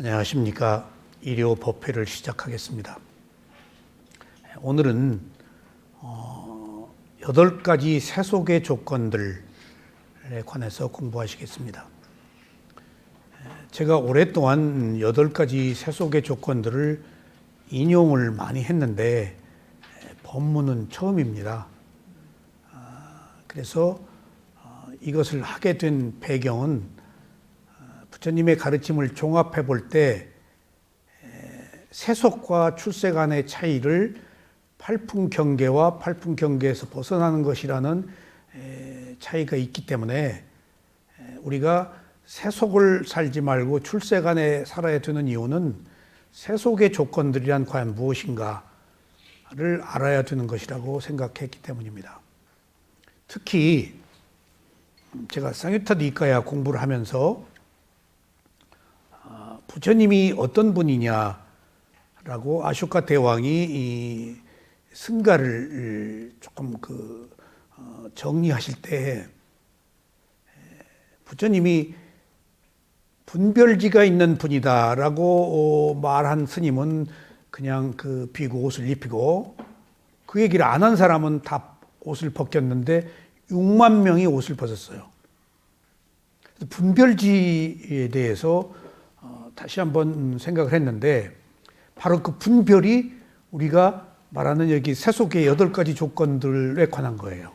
안녕하십니까. 일요 법회를 시작하겠습니다. 오늘은 8가지 세속의 조건들에 관해서 공부하시겠습니다. 제가 오랫동안 8가지 세속의 조건들을 인용을 많이 했는데 법문은 처음입니다. 그래서 이것을 하게 된 배경은 부처님의 가르침을 종합해 볼 때 세속과 출세 간의 차이를 팔풍경계와 팔풍경계에서 벗어나는 것이라는 차이가 있기 때문에 우리가 세속을 살지 말고 출세 간에 살아야 되는 이유는 세속의 조건들이란 과연 무엇인가를 알아야 되는 것이라고 생각했기 때문입니다. 특히 제가 쌍유타 니까야 공부를 하면서 부처님이 어떤 분이냐라고 아쇼카 대왕이 이 승가를 조금 정리하실 때 부처님이 분별지가 있는 분이다라고 말한 스님은 그냥 비고 옷을 입히고 그 얘기를 안 한 사람은 다 옷을 벗겼는데 6만 명이 옷을 벗었어요. 분별지에 대해서 다시 한번 생각을 했는데 바로 그 분별이 우리가 말하는 여기 세속의 8가지 조건들에 관한 거예요.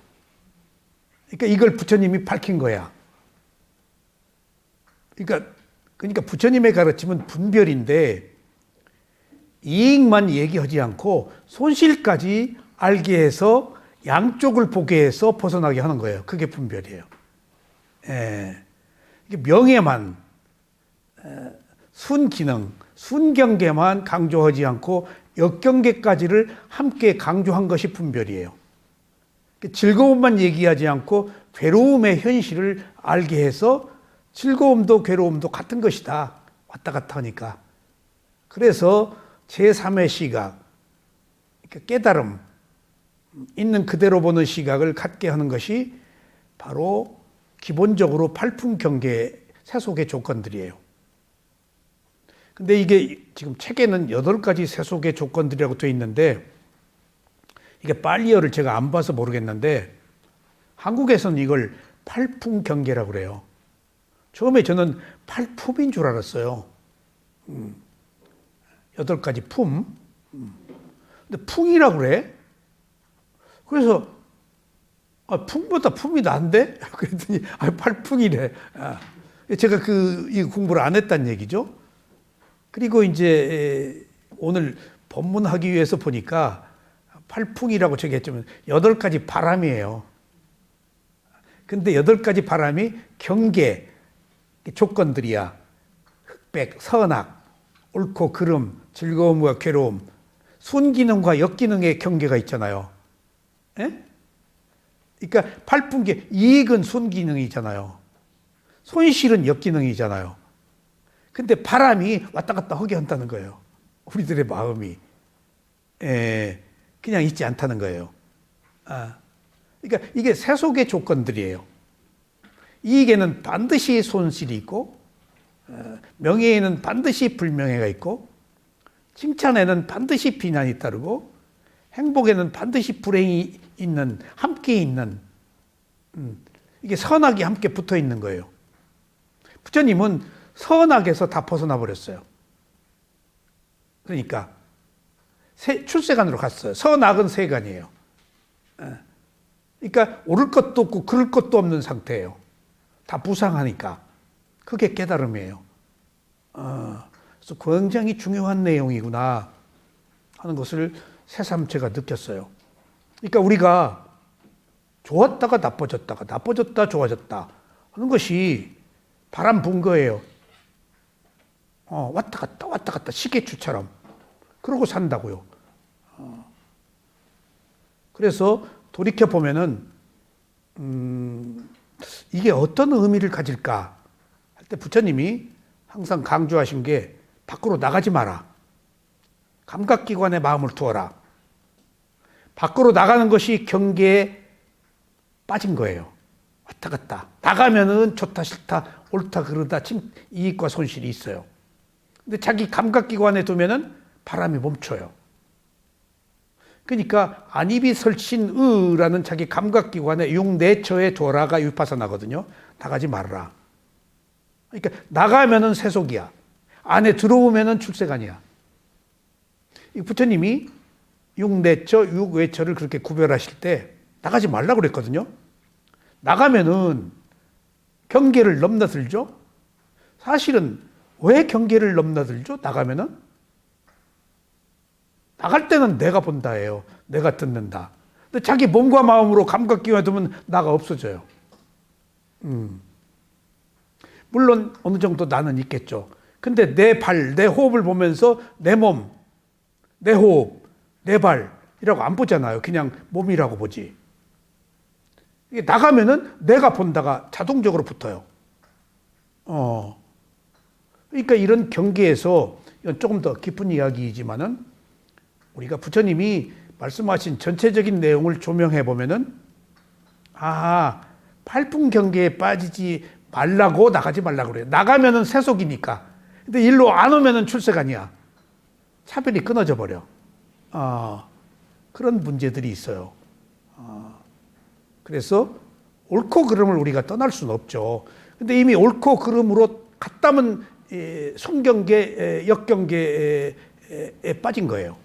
그러니까 이걸 부처님이 밝힌 거야. 그러니까 부처님의 가르침은 분별인데 이익만 얘기하지 않고 손실까지 알게 해서 양쪽을 보게 해서 벗어나게 하는 거예요. 그게 분별이에요. 이게 명예만 순기능, 순경계만 강조하지 않고 역경계까지를 함께 강조한 것이 분별이에요. 즐거움만 얘기하지 않고 괴로움의 현실을 알게 해서 즐거움도 괴로움도 같은 것이다. 왔다 갔다 하니까. 그래서 제3의 시각, 깨달음, 있는 그대로 보는 시각을 갖게 하는 것이 바로 기본적으로 팔풍경계 세속의 조건들이에요. 근데 이게 지금 책에는 8가지 세속의 조건들이라고 되어 있는데 이게 팔리어를 제가 안 봐서 모르겠는데 한국에서는 이걸 팔풍경계라고 그래요. 처음에 저는 팔품인 줄 알았어요. 8가지 품. 근데 풍이라고 그래. 그래서 풍보다 품이 나은데? 그랬더니 팔풍이래. 제가 이 공부를 안 했다는 얘기죠. 그리고 이제 오늘 법문하기 위해서 보니까 팔풍이라고 저기 했지만 8가지 바람이에요. 근데 8가지 바람이 경계, 조건들이야. 흑백, 선악, 옳고 그름, 즐거움과 괴로움, 순기능과 역기능의 경계가 있잖아요. 예? 그러니까 팔풍계, 이익은 순기능이잖아요. 손실은 역기능이잖아요. 근데 바람이 왔다 갔다 하게 한다는 거예요. 우리들의 마음이. 그냥 있지 않다는 거예요. 그러니까 이게 세속의 조건들이에요. 이익에는 반드시 손실이 있고, 명예에는 반드시 불명예가 있고, 칭찬에는 반드시 비난이 따르고, 행복에는 반드시 불행이 있는, 함께 있는, 이게 선악이 함께 붙어 있는 거예요. 부처님은 선악에서 다 벗어나 버렸어요. 그러니까 출세간으로 갔어요. 선악은 세간이에요. 그러니까 옳을 것도 없고 그럴 것도 없는 상태예요. 다 부상하니까. 그게 깨달음이에요. 그래서 굉장히 중요한 내용이구나 하는 것을 새삼 제가 느꼈어요. 그러니까 우리가 좋았다가 나빠졌다 좋아졌다 하는 것이 바람 분 거예요. 왔다 갔다 시계추처럼 그러고 산다고요. 그래서 돌이켜 보면은 이게 어떤 의미를 가질까 할 때 부처님이 항상 강조하신 게 밖으로 나가지 마라. 감각기관에 마음을 두어라. 밖으로 나가는 것이 경계에 빠진 거예요. 왔다 갔다. 나가면은 좋다 싫다 옳다 그르다 이익과 손실이 있어요. 근데 자기 감각기관에 두면은 바람이 멈춰요. 그러니까 안입이 설신의라는 자기 감각기관에 육내처에 둬라가 위파사나거든요. 나가지 말라. 그러니까 나가면은 세속이야. 안에 들어오면은 출세관이야. 이 부처님이 육내처, 육외처를 그렇게 구별하실 때 나가지 말라고 그랬거든요. 나가면은 경계를 넘나들죠. 사실은 왜 경계를 넘나들죠? 나가면은 나갈 때는 내가 본다예요. 내가 듣는다. 근데 자기 몸과 마음으로 감각기관에 두면 나가 없어져요. 물론 어느 정도 나는 있겠죠. 근데 내 발, 내 호흡을 보면서 내 몸, 내 호흡, 내 발이라고 안 보잖아요. 그냥 몸이라고 보지. 이게 나가면은 내가 본다가 자동적으로 붙어요. 그러니까 이런 경계에서 이건 조금 더 깊은 이야기이지만은 우리가 부처님이 말씀하신 전체적인 내용을 조명해 보면은 팔풍 경계에 빠지지 말라고 나가지 말라고 그래요. 나가면은 세속이니까. 근데 일로 안 오면은 출세관이야. 차별이 끊어져 버려. 그런 문제들이 있어요. 그래서 옳고 그름을 우리가 떠날 수는 없죠. 근데 이미 옳고 그름으로 갔다면 손경계, 역경계에 빠진 거예요.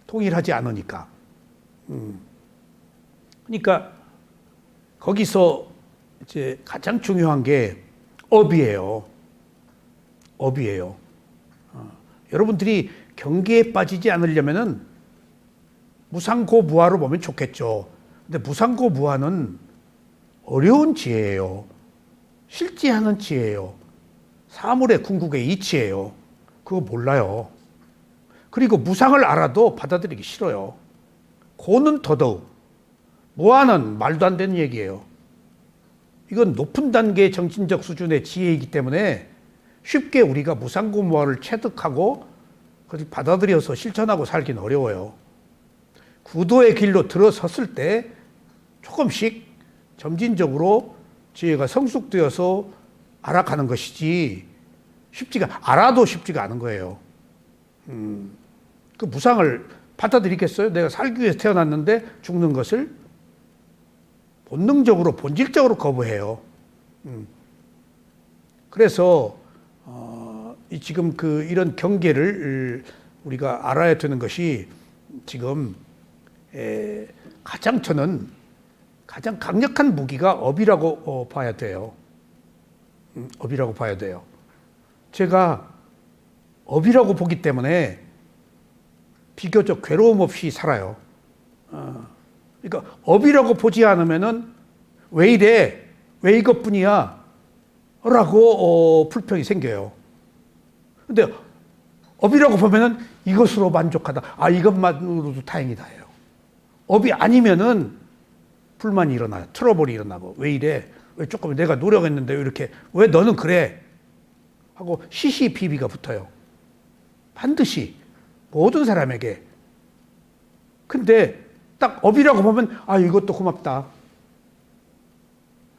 통일하지 않으니까. 그러니까 거기서 이제 가장 중요한 게 업이에요. 업이에요. 여러분들이 경계에 빠지지 않으려면은 무상고무화로 보면 좋겠죠. 근데 무상고무화는 어려운 지혜예요. 실지하는 지혜예요. 사물의 궁극의 이치예요. 그거 몰라요. 그리고 무상을 알아도 받아들이기 싫어요. 고는 더더욱. 무아는 말도 안 되는 얘기예요. 이건 높은 단계의 정신적 수준의 지혜이기 때문에 쉽게 우리가 무상고무화를 체득하고 받아들여서 실천하고 살기는 어려워요. 구도의 길로 들어섰을 때 조금씩 점진적으로 지혜가 성숙되어서 알아가는 것이지 알아도 쉽지가 않은 거예요. 그 무상을 받아들이겠어요? 내가 살기 위해서 태어났는데 죽는 것을 본능적으로 본질적으로 거부해요. 그래서 지금 이런 경계를 우리가 알아야 되는 것이 지금 저는 가장 강력한 무기가 업이라고 봐야 돼요. 업이라고 봐야 돼요. 제가 업이라고 보기 때문에 비교적 괴로움 없이 살아요. 그러니까 업이라고 보지 않으면은 왜 이래? 왜 이것뿐이야? 라고 불평이 생겨요. 근데 업이라고 보면은 이것으로 만족하다. 이것만으로도 다행이다 해요. 업이 아니면은 불만이 일어나요. 트러블이 일어나고 왜 이래? 왜 조금 내가 노력했는데 왜 너는 그래? 하고 시시비비가 붙어요. 반드시 모든 사람에게. 근데 딱 업이라고 보면 이것도 고맙다.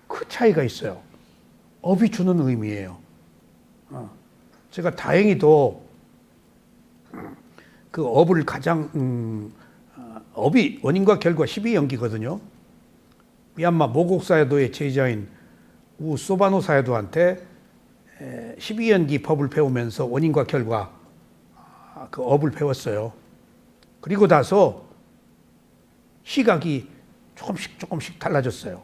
그 차이가 있어요. 업이 주는 의미예요. 제가 다행히도 그 업을 가장 업이 원인과 결과 12연기거든요. 미얀마 모곡사야도의 제자인 우소바노 사야도한테 12연기 법을 배우면서 원인과 결과 그 업을 배웠어요. 그리고 나서 시각이 조금씩 달라졌어요.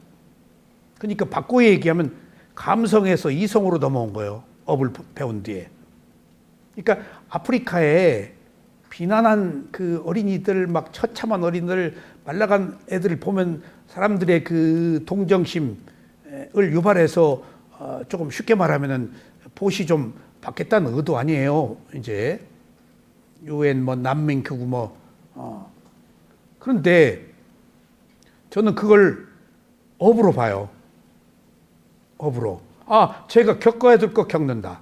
그러니까 바꿔 얘기하면 감성에서 이성으로 넘어온 거예요. 업을 배운 뒤에. 그러니까 아프리카에 비난한 그 어린이들, 막 처참한 어린이들, 말라간 애들을 보면 사람들의 그 동정심을 유발해서 조금 쉽게 말하면은 보시 좀 받겠다는 의도 아니에요. 이제 UN 난민 교구 그런데 저는 그걸 업으로 봐요. 업으로. 제가 겪어야 될 거 겪는다.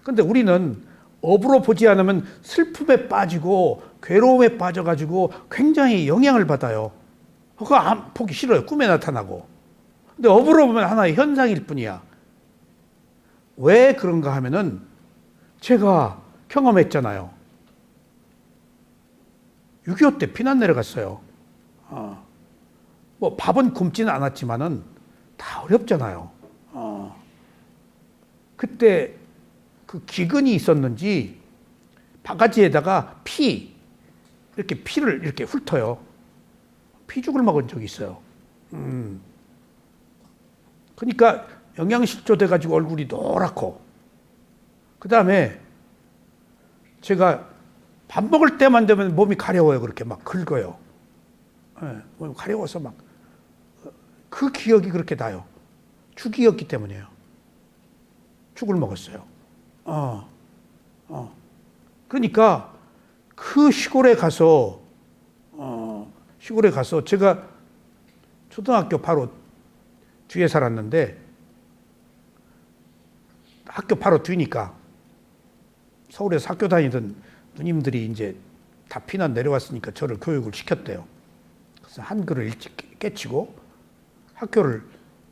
근데 우리는 업으로 보지 않으면 슬픔에 빠지고 괴로움에 빠져가지고 굉장히 영향을 받아요. 그거 보기 싫어요. 꿈에 나타나고. 근데 업으로 보면 하나의 현상일 뿐이야. 왜 그런가 하면은 제가 경험했잖아요. 6.25 때 피난 내려갔어요. 뭐 밥은 굶지는 않았지만은 다 어렵잖아요. 그때 그 기근이 있었는지 바가지에다가 이렇게 피를 이렇게 훑어요. 피죽을 먹은 적이 있어요. 그러니까 영양실조 돼가지고 얼굴이 노랗고, 그 다음에 제가 밥 먹을 때만 되면 몸이 가려워요. 그렇게 막 긁어요. 몸이 가려워서 막, 그 기억이 그렇게 나요. 죽이었기 때문이에요. 죽을 먹었어요. 그러니까 그 시골에 가서 제가 초등학교 바로 뒤에 살았는데, 학교 바로 뒤니까 서울에서 학교 다니던 누님들이 이제 다 피난 내려왔으니까 저를 교육을 시켰대요. 그래서 한글을 일찍 깨치고 학교를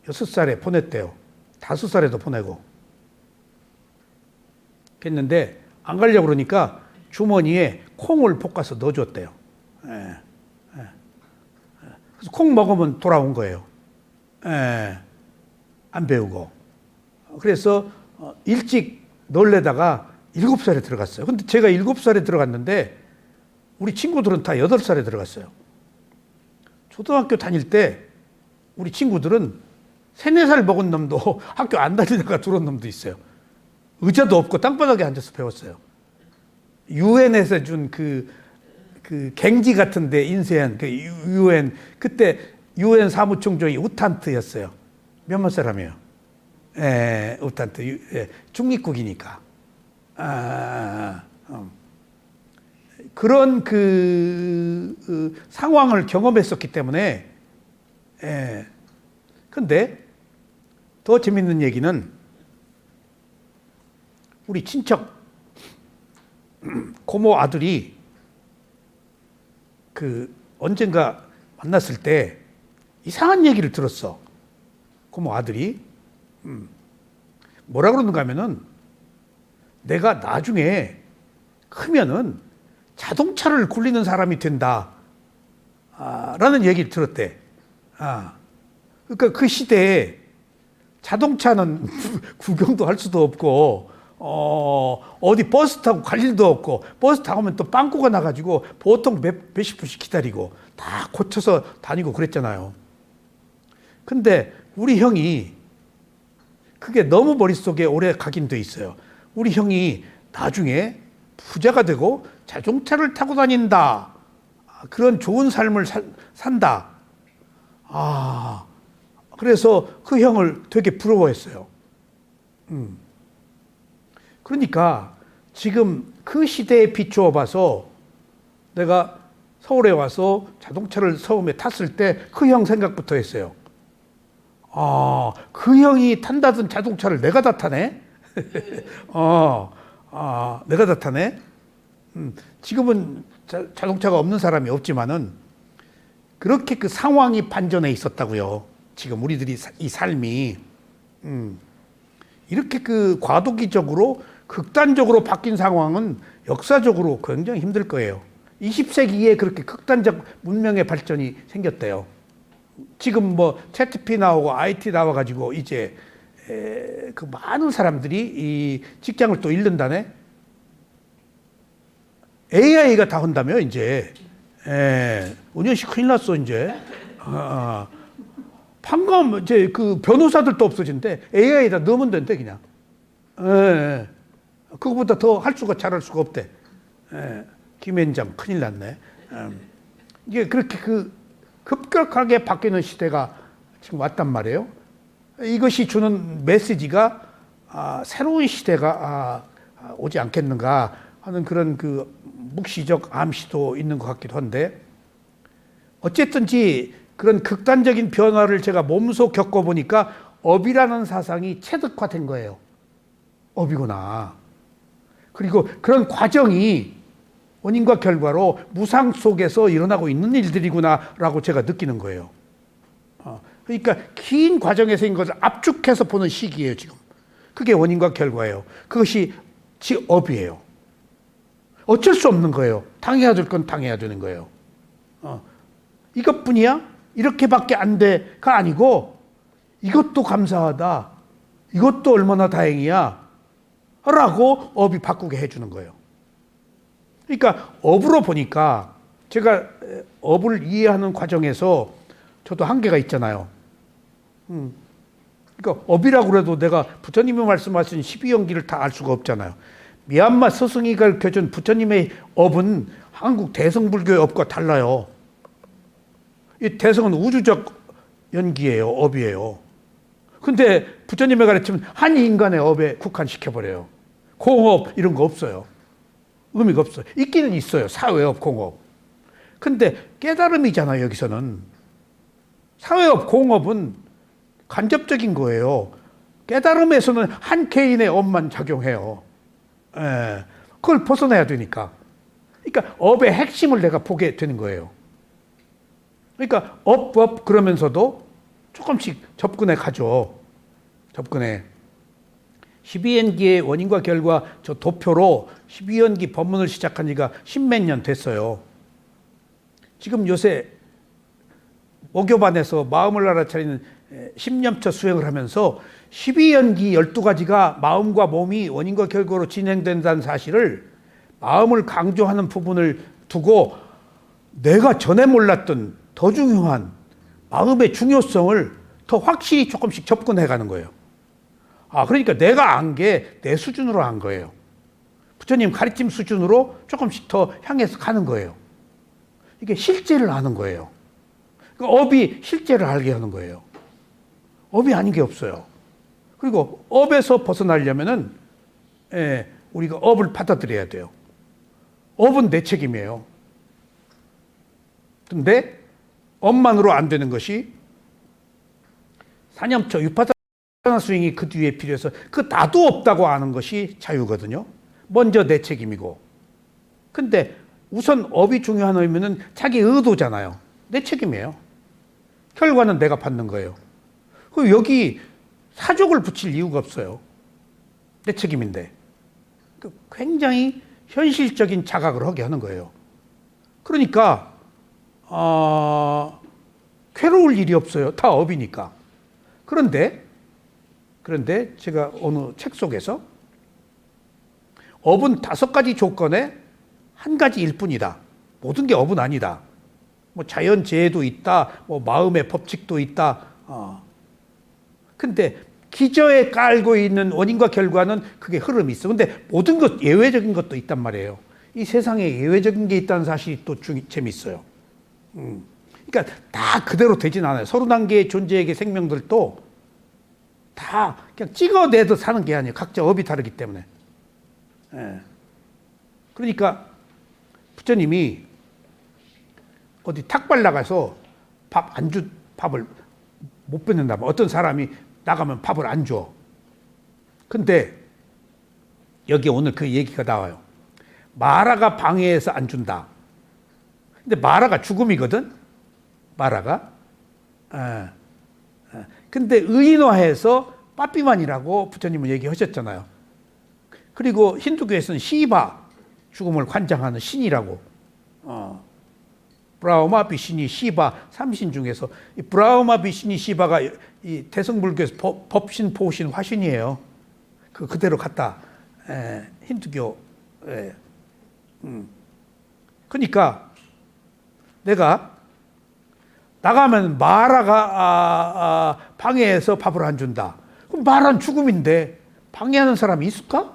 6살에 보냈대요. 5살에도 보내고. 했는데 안 가려고 그러니까 주머니에 콩을 볶아서 넣어줬대요. 그래서 콩 먹으면 돌아온 거예요. 안 배우고. 그래서 일찍 넣으려다가 7살에 들어갔어요. 근데 제가 7살에 들어갔는데 우리 친구들은 다 8살에 들어갔어요. 초등학교 다닐 때 우리 친구들은 3, 4살 먹은 놈도 학교 안 다니다가 들어온 놈도 있어요. 의자도 없고 땅바닥에 앉아서 배웠어요. 유엔에서 준 그 갱지 같은데 인쇄한 그 유엔, 그때 유엔 사무총장이 우탄트였어요. 몇몇 사람이에요. 우탄트, 중립국이니까. 그런 상황을 경험했었기 때문에, 근데 더 재밌는 얘기는 우리 친척 고모 아들이 언젠가 만났을 때 이상한 얘기를 들었어. 고모 아들이 뭐라 그러는가 하면은, 내가 나중에 크면은 자동차를 굴리는 사람이 된다 라는 얘기를 들었대. 그러니까 그 시대에 자동차는 구경도 할 수도 없고, 어디 버스 타고 갈 일도 없고, 버스 타고면 또 빵꾸가 나가지고 보통 몇십 분씩 기다리고 다 고쳐서 다니고 그랬잖아요. 근데 우리 형이 그게 너무 머릿속에 오래 각인돼 있어요. 우리 형이 나중에 부자가 되고 자동차를 타고 다닌다, 그런 좋은 삶을 산다. 그래서 그 형을 되게 부러워했어요. 그러니까 지금 그 시대에 비추어 봐서 내가 서울에 와서 자동차를 처음에 탔을 때 그 형 생각부터 했어요. 그 형이 탄다던 자동차를 내가 다 타네? 내가 다 타네? 지금은 자동차가 없는 사람이 없지만은 그렇게 그 상황이 반전해 있었다고요. 지금 우리들이 이 삶이 이렇게 과도기적으로 극단적으로 바뀐 상황은 역사적으로 굉장히 힘들 거예요. 20세기에 그렇게 극단적 문명의 발전이 생겼대요. 지금 뭐 챗GPT 나오고 IT 나와가지고 이제 그 많은 사람들이 이 직장을 또 잃는다네. AI가 다 한다며 이제. 은현 씨 큰일 났어 이제. 방금 이제 그 변호사들도 없어진대. AI에다 넣으면 된대 그냥. 그거보다 더 잘할 수가 없대. 김현장 큰일 났네. 이게 그렇게 급격하게 바뀌는 시대가 지금 왔단 말이에요. 이것이 주는 메시지가 새로운 시대가 오지 않겠는가 하는 그런 묵시적 암시도 있는 것 같기도 한데, 어쨌든지 그런 극단적인 변화를 제가 몸소 겪어보니까 업이라는 사상이 체득화된 거예요. 업이구나. 그리고 그런 과정이 원인과 결과로 무상 속에서 일어나고 있는 일들이구나라고 제가 느끼는 거예요. 그러니까 긴 과정에서인 것을 압축해서 보는 시기예요, 지금. 그게 원인과 결과예요. 그것이 업이에요. 어쩔 수 없는 거예요. 당해야 될 건 당해야 되는 거예요. 이것뿐이야? 이렇게밖에 안 돼가 아니고 이것도 감사하다. 이것도 얼마나 다행이야. 라고 업이 바꾸게 해주는 거예요. 그러니까 업으로 보니까 제가 업을 이해하는 과정에서 저도 한계가 있잖아요. 그러니까 업이라고 그래도 내가 부처님이 말씀하신 12연기를 다 알 수가 없잖아요. 미얀마 스승이 가르쳐준 부처님의 업은 한국 대성불교의 업과 달라요. 이 대성은 우주적 연기예요. 업이에요. 근데 부처님의 가르침은 한 인간의 업에 국한시켜버려요. 공업 이런 거 없어요. 의미가 없어요. 있기는 있어요. 사회업, 공업. 근데 깨달음이잖아요. 여기서는. 사회업, 공업은 간접적인 거예요. 깨달음에서는 한 개인의 업만 작용해요. 그걸 벗어나야 되니까. 그러니까 업의 핵심을 내가 보게 되는 거예요. 그러니까 업 그러면서도 조금씩 접근해 가죠. 접근해. 12연기의 원인과 결과 저 도표로 12연기 법문을 시작한 지가 10몇 년 됐어요. 지금 요새 모교반에서 마음을 알아차리는 10년차 수행을 하면서 12연기 12가지가 마음과 몸이 원인과 결과로 진행된다는 사실을 마음을 강조하는 부분을 두고 내가 전에 몰랐던 더 중요한 마음의 중요성을 더 확실히 조금씩 접근해 가는 거예요. 그러니까 내가 안 게 내 수준으로 한 거예요. 부처님 가르침 수준으로 조금씩 더 향해서 가는 거예요. 이게 실제를 아는 거예요. 그러니까 업이 실제를 알게 하는 거예요. 업이 아닌 게 없어요. 그리고 업에서 벗어나려면은 우리가 업을 받아들여야 돼요. 업은 내 책임이에요. 근데 업만으로 안 되는 것이 사념처 위파사나 스윙이 그 뒤에 필요해서 그 나도 없다고 아는 것이 자유거든요. 먼저 내 책임이고. 근데 우선 업이 중요한 의미는 자기 의도잖아요. 내 책임이에요. 결과는 내가 받는 거예요. 그리고 여기 사족을 붙일 이유가 없어요. 내 책임인데. 굉장히 현실적인 자각을 하게 하는 거예요. 그러니까 괴로울 일이 없어요. 다 업이니까. 그런데 제가 어느 책 속에서 업은 5가지 조건에 한 가지일 뿐이다. 모든 게 업은 아니다. 뭐 자연재해도 있다. 뭐 마음의 법칙도 있다. 근데 기저에 깔고 있는 원인과 결과는 그게 흐름이 있어. 근데 모든 것 예외적인 것도 있단 말이에요. 이 세상에 예외적인 게 있다는 사실이 또 재밌어요. 그러니까 다 그대로 되진 않아요. 31개의 존재에게 생명들도 다 그냥 찍어내도 사는 게 아니에요. 각자 업이 다르기 때문에. 그러니까 부처님이 어디 탁발 나가서 밥을 못 뱉는다. 어떤 사람이 나가면 밥을 안 줘. 근데 여기 오늘 그 얘기가 나와요. 마라가 방해해서 안 준다. 근데 마라가 죽음이거든. 마라가. 근데 의인화해서 빠삐만이라고 부처님은 얘기하셨잖아요. 그리고 힌두교에서는 시바, 죽음을 관장하는 신이라고. 브라우마, 비시니, 시바 3신 중에서 이 브라우마, 비시니, 시바가 이 대성불교에서 법신, 보신, 화신이에요. 그대로 갖다 힌두교. 그러니까 내가 나가면 마라가 방해해서 밥을 안 준다. 그럼 마라는 죽음인데 방해하는 사람이 있을까?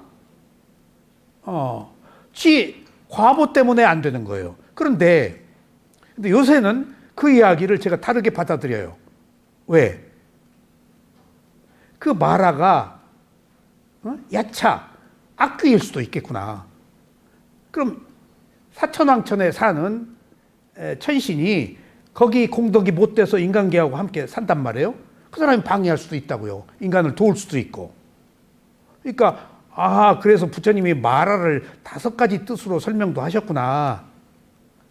지 과보 때문에 안 되는 거예요. 근데 요새는 그 이야기를 제가 다르게 받아들여요. 왜? 그 마라가 야차, 악귀일 수도 있겠구나. 그럼 사천왕천에 사는 천신이 거기 공덕이 못 돼서 인간계하고 함께 산단 말이에요. 그 사람이 방해할 수도 있다고요. 인간을 도울 수도 있고. 그러니까 그래서 부처님이 마라를 5가지 뜻으로 설명도 하셨구나.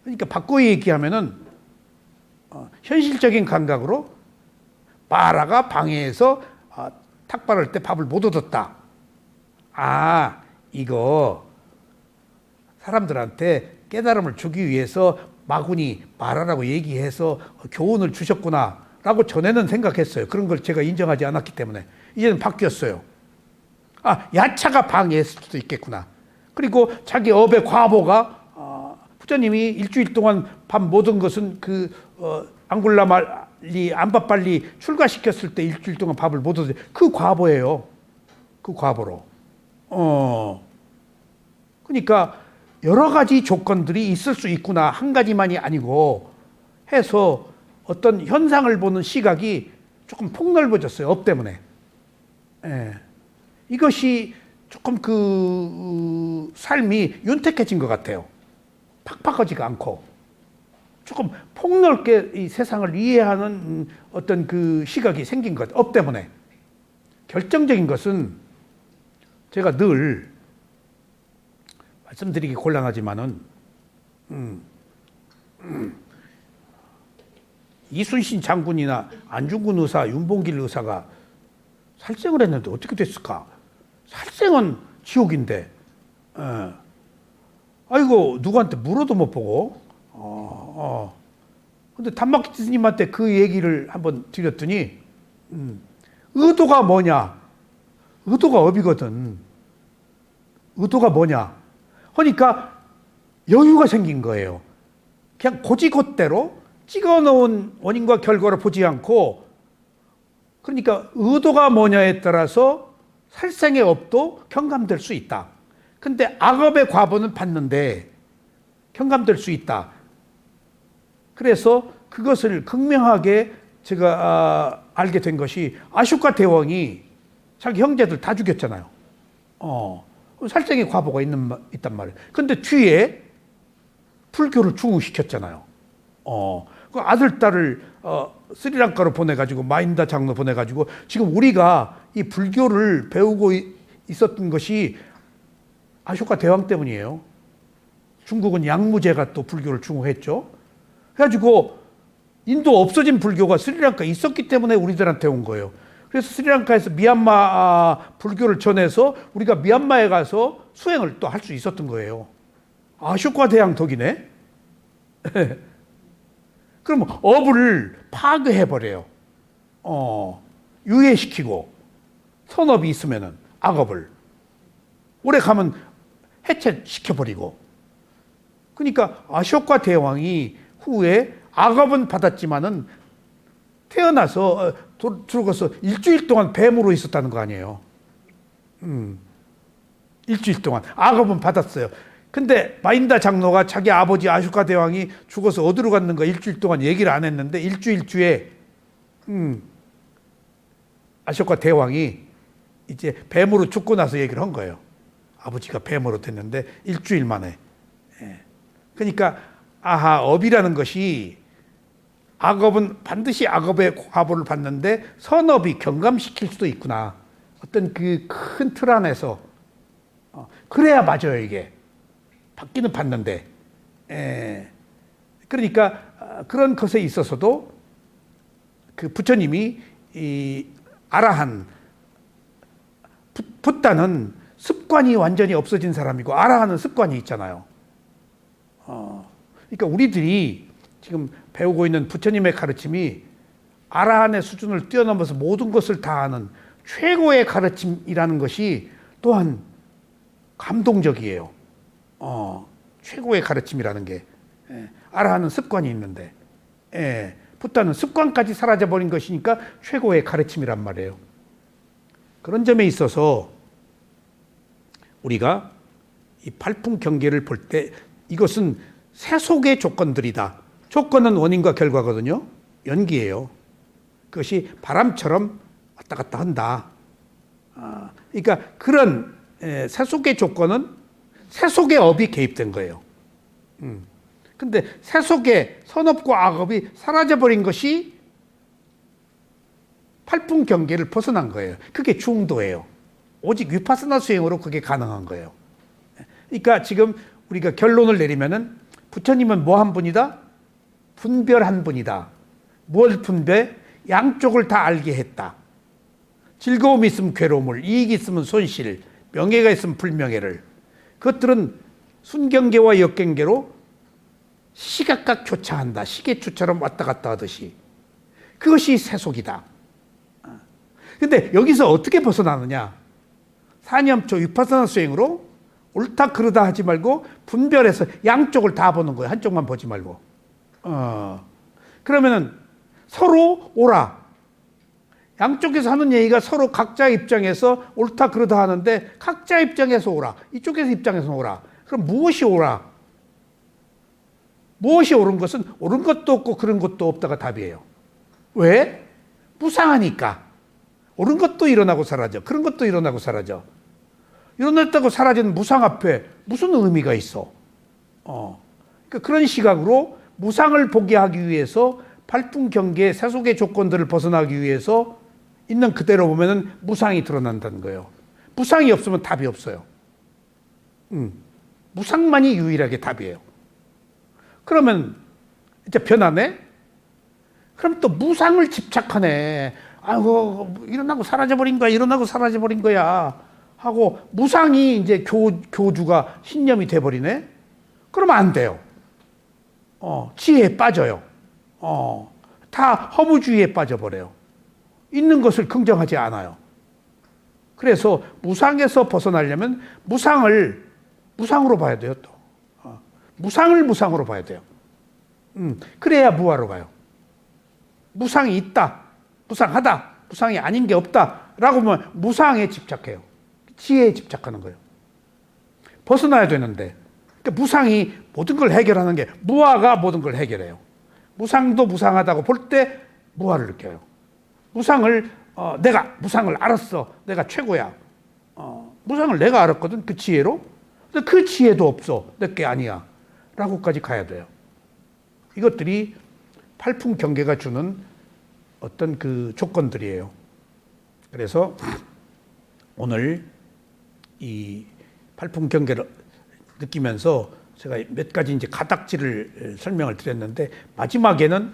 그러니까 바꿔 얘기하면은 현실적인 감각으로 마라가 방해해서 탁발할 때 밥을 못 얻었다. 이거 사람들한테 깨달음을 주기 위해서 마구니 말하라고 얘기해서 교훈을 주셨구나 라고 전에는 생각했어요. 그런 걸 제가 인정하지 않았기 때문에. 이제는 바뀌었어요. 야차가 방해했을 수도 있겠구나. 그리고 자기 업의 과보가 부처님이 일주일 동안 밥 모든 것은 앙굴라 말리 안바빨리 출가시켰을 때 일주일 동안 밥을 못 얻었어요. 그 과보예요. 그 과보로. 그러니까 여러 가지 조건들이 있을 수 있구나. 한 가지만이 아니고 해서 어떤 현상을 보는 시각이 조금 폭넓어졌어요. 업 때문에. 이것이 조금 삶이 윤택해진 것 같아요. 팍팍하지가 않고 조금 폭넓게 이 세상을 이해하는 어떤 시각이 생긴 것, 업 때문에. 결정적인 것은 제가 늘 말씀드리기 곤란하지만은 이순신 장군이나 안중근 의사, 윤봉길 의사가 살생을 했는데 어떻게 됐을까? 살생은 지옥인데, 아이고 누구한테 물어도 못 보고, 근데 단막기 스님한테 그 얘기를 한번 드렸더니, 의도가 뭐냐? 의도가 업이거든. 의도가 뭐냐? 그러니까 여유가 생긴 거예요. 그냥 고지곧대로 찍어놓은 원인과 결과를 보지 않고, 그러니까 의도가 뭐냐에 따라서 살생의 업도 경감될 수 있다. 근데 악업의 과보는 받는데 경감될 수 있다. 그래서 그것을 극명하게 제가 알게 된 것이 아쇼카 대왕이 자기 형제들 다 죽였잖아요. 살생의 과보가 있단 말이에요. 근데 뒤에 불교를 중흥시켰잖아요. 그 아들, 딸을 스리랑카로 보내가지고 마인다 장로 보내가지고 지금 우리가 이 불교를 배우고 있었던 것이 아쇼카 대왕 때문이에요. 중국은 양무제가 또 불교를 중흥했죠. 그래가지고 인도 없어진 불교가 스리랑카에 있었기 때문에 우리들한테 온 거예요. 그래서 스리랑카에서 미얀마 불교를 전해서 우리가 미얀마에 가서 수행을 또 할 수 있었던 거예요. 아쇼카 대왕 덕이네. 그럼 업을 파괴해버려요. 유예시키고 선업이 있으면은 악업을 오래 가면 해체시켜버리고. 그러니까 아쇼카 대왕이 후에 악업은 받았지만은 태어나서 들어가서 일주일 동안 뱀으로 있었다는 거 아니에요. 일주일 동안 악업은 받았어요. 근데 마인다 장로가 자기 아버지 아쇼카 대왕이 죽어서 어디로 갔는가 일주일 동안 얘기를 안 했는데 일주일 뒤에 아쇼카 대왕이 이제 뱀으로 죽고 나서 얘기를 한 거예요. 아버지가 뱀으로 됐는데 일주일 만에. 그러니까 업이라는 것이 악업은 반드시 악업의 과보를 받는데 선업이 경감시킬 수도 있구나. 어떤 그 큰 틀 안에서. 그래야 맞아요, 이게. 받기는 받는데. 그러니까 그런 것에 있어서도 그 부처님이 이 아라한, 붓다는 습관이 완전히 없어진 사람이고 아라한은 습관이 있잖아요. 그러니까 우리들이 지금 배우고 있는 부처님의 가르침이 아라한의 수준을 뛰어넘어서 모든 것을 다 아는 최고의 가르침이라는 것이 또한 감동적이에요. 최고의 가르침이라는 게. 아라한은 습관이 있는데, 붓다는 습관까지 사라져버린 것이니까 최고의 가르침이란 말이에요. 그런 점에 있어서 우리가 이 팔풍 경계를 볼 때 이것은 세속의 조건들이다. 조건은 원인과 결과거든요. 연기예요. 그것이 바람처럼 왔다 갔다 한다. 그러니까 그런 세속의 조건은 세속의 업이 개입된 거예요. 근데 세속의 선업과 악업이 사라져버린 것이 팔풍 경계를 벗어난 거예요. 그게 중도예요. 오직 위파스나 수행으로 그게 가능한 거예요. 그러니까 지금 우리가 결론을 내리면은 부처님은 뭐 한 분이다? 분별한 분이다. 무엇을 분별? 양쪽을 다 알게 했다. 즐거움이 있으면 괴로움을, 이익이 있으면 손실, 명예가 있으면 불명예를. 그것들은 순경계와 역경계로 시각각 교차한다. 시계추처럼 왔다 갔다 하듯이. 그것이 세속이다. 근데 여기서 어떻게 벗어나느냐? 사념초 위파사나 수행으로 옳다 그르다 하지 말고 분별해서 양쪽을 다 보는 거예요. 한쪽만 보지 말고. 그러면은 서로 오라. 양쪽에서 하는 얘기가 서로 각자 입장에서 옳다 그르다 하는데 각자 입장에서 오라. 이쪽에서 입장에서 오라. 그럼 무엇이 오라? 무엇이 옳은 것은 옳은 것도 없고 그런 것도 없다가 답이에요. 왜? 무상하니까. 옳은 것도 일어나고 사라져. 그런 것도 일어나고 사라져. 일어났다고 사라지는 무상 앞에 무슨 의미가 있어? 그러니까 그런 시각으로 무상을 보게 하기 위해서 팔풍경계 세속의 조건들을 벗어나기 위해서 있는 그대로 보면은 무상이 드러난다는 거예요. 무상이 없으면 답이 없어요. 무상만이 유일하게 답이에요. 그러면 이제 변하네? 그럼 또 무상을 집착하네. 아이고, 일어나고 사라져버린 거야, 일어나고 사라져버린 거야. 하고, 무상이 이제 교주가 신념이 돼버리네? 그러면 안 돼요. 지혜에 빠져요. 다 허무주의에 빠져버려요. 있는 것을 긍정하지 않아요. 그래서 무상에서 벗어나려면 무상을 무상으로 봐야 돼요, 또. 무상을 무상으로 봐야 돼요. 그래야 무아로 가요. 무상이 있다, 무상하다, 무상이 아닌 게 없다 라고 하면 무상에 집착해요. 지혜에 집착하는 거예요. 벗어나야 되는데, 그러니까 무상이 모든 걸 해결하는 게 무아가 모든 걸 해결해요. 무상도 무상하다고 볼 때 무아를 느껴요. 무상을 내가 무상을 알았어, 내가 최고야. 무상을 내가 알았거든, 그 지혜로. 근데 그 지혜도 없어, 내 게 아니야 라고까지 가야 돼요. 이것들이 팔풍경계가 주는 어떤 그 조건들이에요. 그래서 오늘 이 팔풍경계를 느끼면서 제가 몇 가지 이제 가닥지를 설명을 드렸는데, 마지막에는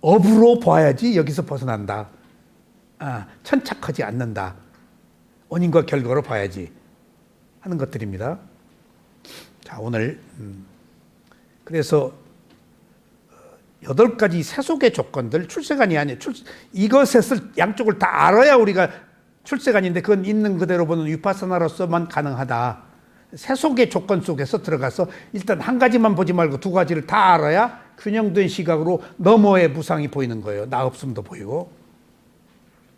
업으로 봐야지 여기서 벗어난다. 천착하지 않는다. 원인과 결과로 봐야지 하는 것들입니다. 자, 오늘 그래서 8가지 세속의 조건들, 출세관이 아니에요. 이것을 양쪽을 다 알아야 우리가 출세관인데, 그건 있는 그대로 보는 위파사나로서만 가능하다. 세속의 조건 속에서 들어가서 일단 한 가지만 보지 말고 2가지를 다 알아야 균형된 시각으로 너머의 무상이 보이는 거예요. 나 없음도 보이고.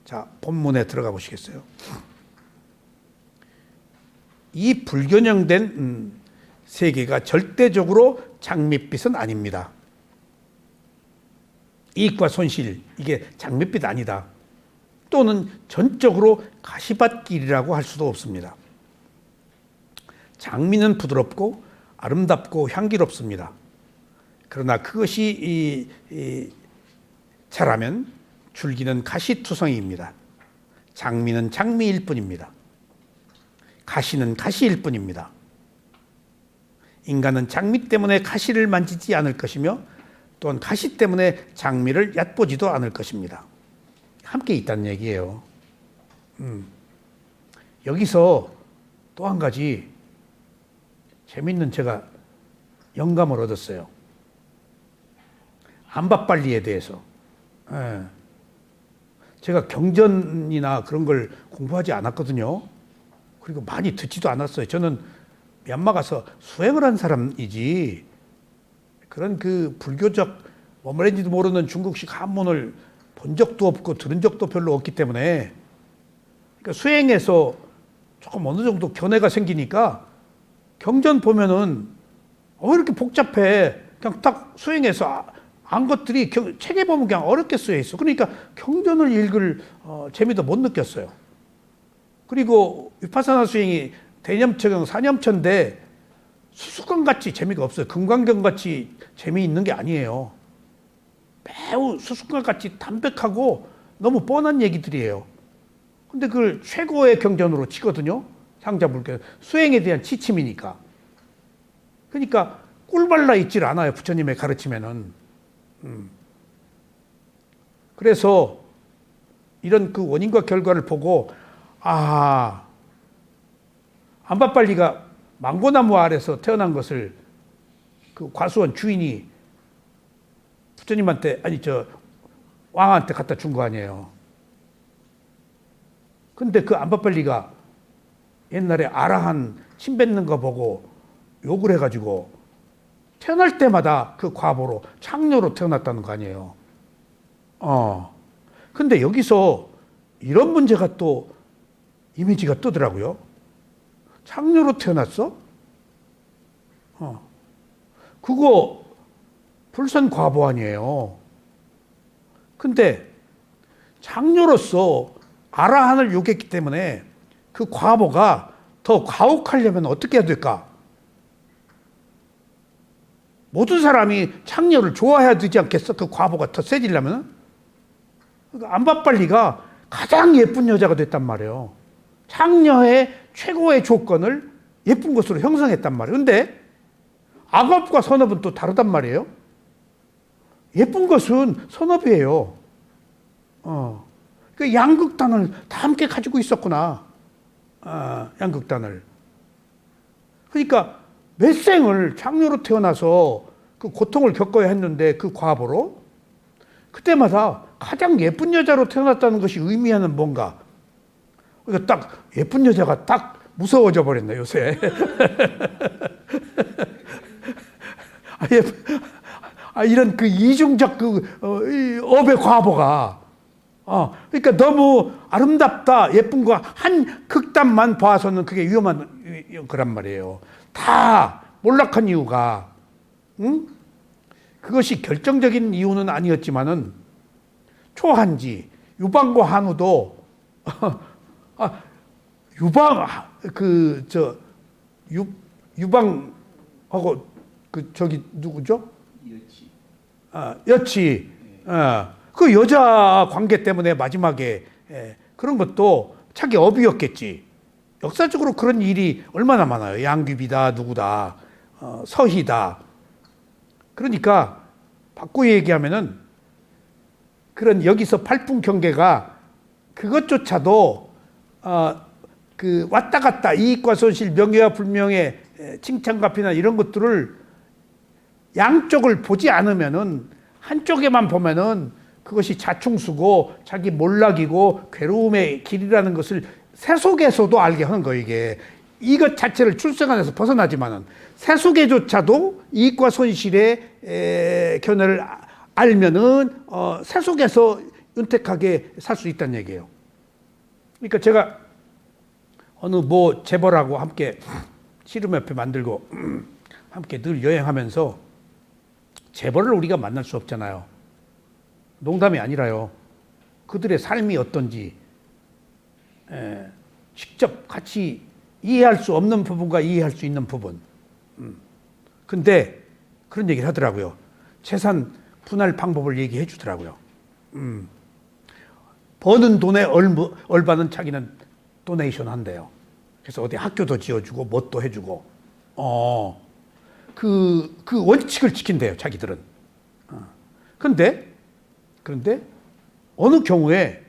자, 본문에 들어가 보시겠어요? 이 불균형된 세계가 절대적으로 장밋빛은 아닙니다. 이익과 손실, 이게 장밋빛 아니다. 또는 전적으로 가시밭길이라고 할 수도 없습니다. 장미는 부드럽고 아름답고 향기롭습니다. 그러나 그것이 자라면 줄기는 가시투성이입니다. 장미는 장미일 뿐입니다. 가시는 가시일 뿐입니다. 인간은 장미 때문에 가시를 만지지 않을 것이며, 또한 가시 때문에 장미를 얕보지도 않을 것입니다. 함께 있다는 얘기예요. 여기서 또 한 가지 재밌는 제가 영감을 얻었어요. 암밥빨리에 대해서. 제가 경전이나 그런 걸 공부하지 않았거든요. 그리고 많이 듣지도 않았어요. 저는 미얀마 가서 수행을 한 사람이지, 그런 그 불교적 뭐말인지도 모르는 중국식 한문을 본 적도 없고 들은 적도 별로 없기 때문에, 그러니까 수행에서 조금 어느 정도 견해가 생기니까 경전 보면은 이렇게 복잡해. 그냥 딱 수행해서 안 것들이 책에 보면 그냥 어렵게 쓰여 있어. 그러니까 경전을 읽을 재미도 못 느꼈어요. 그리고 위파사나 수행이 대념처경 사념처인데 수수관같이 재미가 없어요. 금강경같이 재미있는 게 아니에요. 매우 수수관같이 담백하고 너무 뻔한 얘기들이에요. 근데 그걸 최고의 경전으로 치거든요. 상자불교. 수행에 대한 지침이니까. 그러니까 꿀발라 있질 않아요. 부처님의 가르침에는. 그래서 이런 그 원인과 결과를 보고, 안바빨리가 망고나무 아래서 태어난 것을 그 과수원 주인이 부처님한테, 아니 왕한테 갖다 준 거 아니에요. 근데 그 안바빨리가 옛날에 아라한 침 뱉는 거 보고 욕을 해가지고 태어날 때마다 그 과보로 창녀로 태어났다는 거 아니에요. 근데 여기서 이런 문제가 또 이미지가 뜨더라고요. 창녀로 태어났어? 그거 불선 과보 아니에요. 근데 창녀로서 아라한을 욕했기 때문에 그 과보가 더 가혹하려면 어떻게 해야 될까? 모든 사람이 창녀를 좋아해야 되지 않겠어? 그 과보가 더 세지려면? 그러니까 안바빨리가 가장 예쁜 여자가 됐단 말이에요. 창녀의 최고의 조건을 예쁜 것으로 형성했단 말이에요. 근데 악업과 선업은 또 다르단 말이에요. 예쁜 것은 선업이에요. 그 양극단을 다 함께 가지고 있었구나. 양극단을. 그러니까 몇 생을 창녀로 태어나서 그 고통을 겪어야 했는데 그 과보로 그때마다 가장 예쁜 여자로 태어났다는 것이 의미하는 뭔가. 그러니까 딱 예쁜 여자가 딱 무서워져 버렸네 요새. 이런 그 이중적 그 업의 과보가. 그러니까 너무 아름답다, 예쁜 거 한 극단만 봐서는 그게 위험한 거란 말이에요. 다 몰락한 이유가, 그것이 결정적인 이유는 아니었지만은 초한지 유방과 한우도 유방하고 저기 누구죠? 여치. 그 여자 관계 때문에 마지막에 그런 것도 자기 업이었겠지. 역사적으로 그런 일이 얼마나 많아요. 양귀비다, 누구다, 서희다. 그러니까 바꾸어 얘기하면은 그런 여기서 팔풍경계가 그것조차도 그 왔다 갔다 이익과 손실, 명예와 불명예, 칭찬과 비난 이런 것들을 양쪽을 보지 않으면은 한쪽에만 보면은 그것이 자충수고 자기 몰락이고 괴로움의 길이라는 것을 세속에서도 알게 하는 거예요. 이것 자체를 출생안에서 벗어나지만은 세속에조차도 이익과 손실의 견해를 알면은 세속에서 윤택하게 살 수 있다는 얘기예요. 그러니까 제가 어느 재벌하고 함께 씨름협회 만들고 함께 늘 여행하면서 재벌을 우리가 만날 수 없잖아요. 농담이 아니라요. 그들의 삶이 어떤지 직접 같이 이해할 수 없는 부분과 이해할 수 있는 부분. 근데 그런 얘기를 하더라고요. 재산 분할 방법을 얘기해 주더라고요. 버는 돈에 얼마는 자기는 도네이션 한대요. 그래서 어디 학교도 지어주고 뭣도 해주고 그 원칙을 지킨대요. 자기들은. 그런데 어느 경우에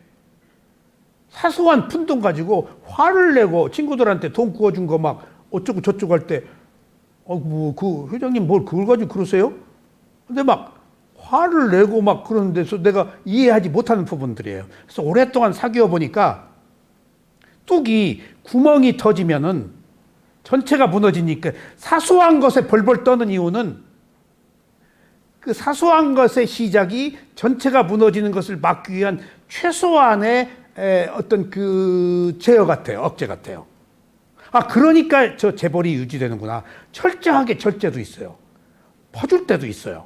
사소한 푼돈 가지고 화를 내고 친구들한테 돈 구워준 거 막 어쩌고 저쩌고 할 때 그 회장님 뭘 그걸 가지고 그러세요? 근데 막 화를 내고 막 그러는 데서 내가 이해하지 못하는 부분들이에요. 그래서 오랫동안 사귀어 보니까 뚝이 구멍이 터지면은 전체가 무너지니까 사소한 것에 벌벌 떠는 이유는 그 사소한 것의 시작이 전체가 무너지는 것을 막기 위한 최소한의 어떤 그 제어 같아요. 억제 같아요. 그러니까 저 재벌이 유지되는구나. 철저하게 절제도 있어요. 퍼줄 때도 있어요.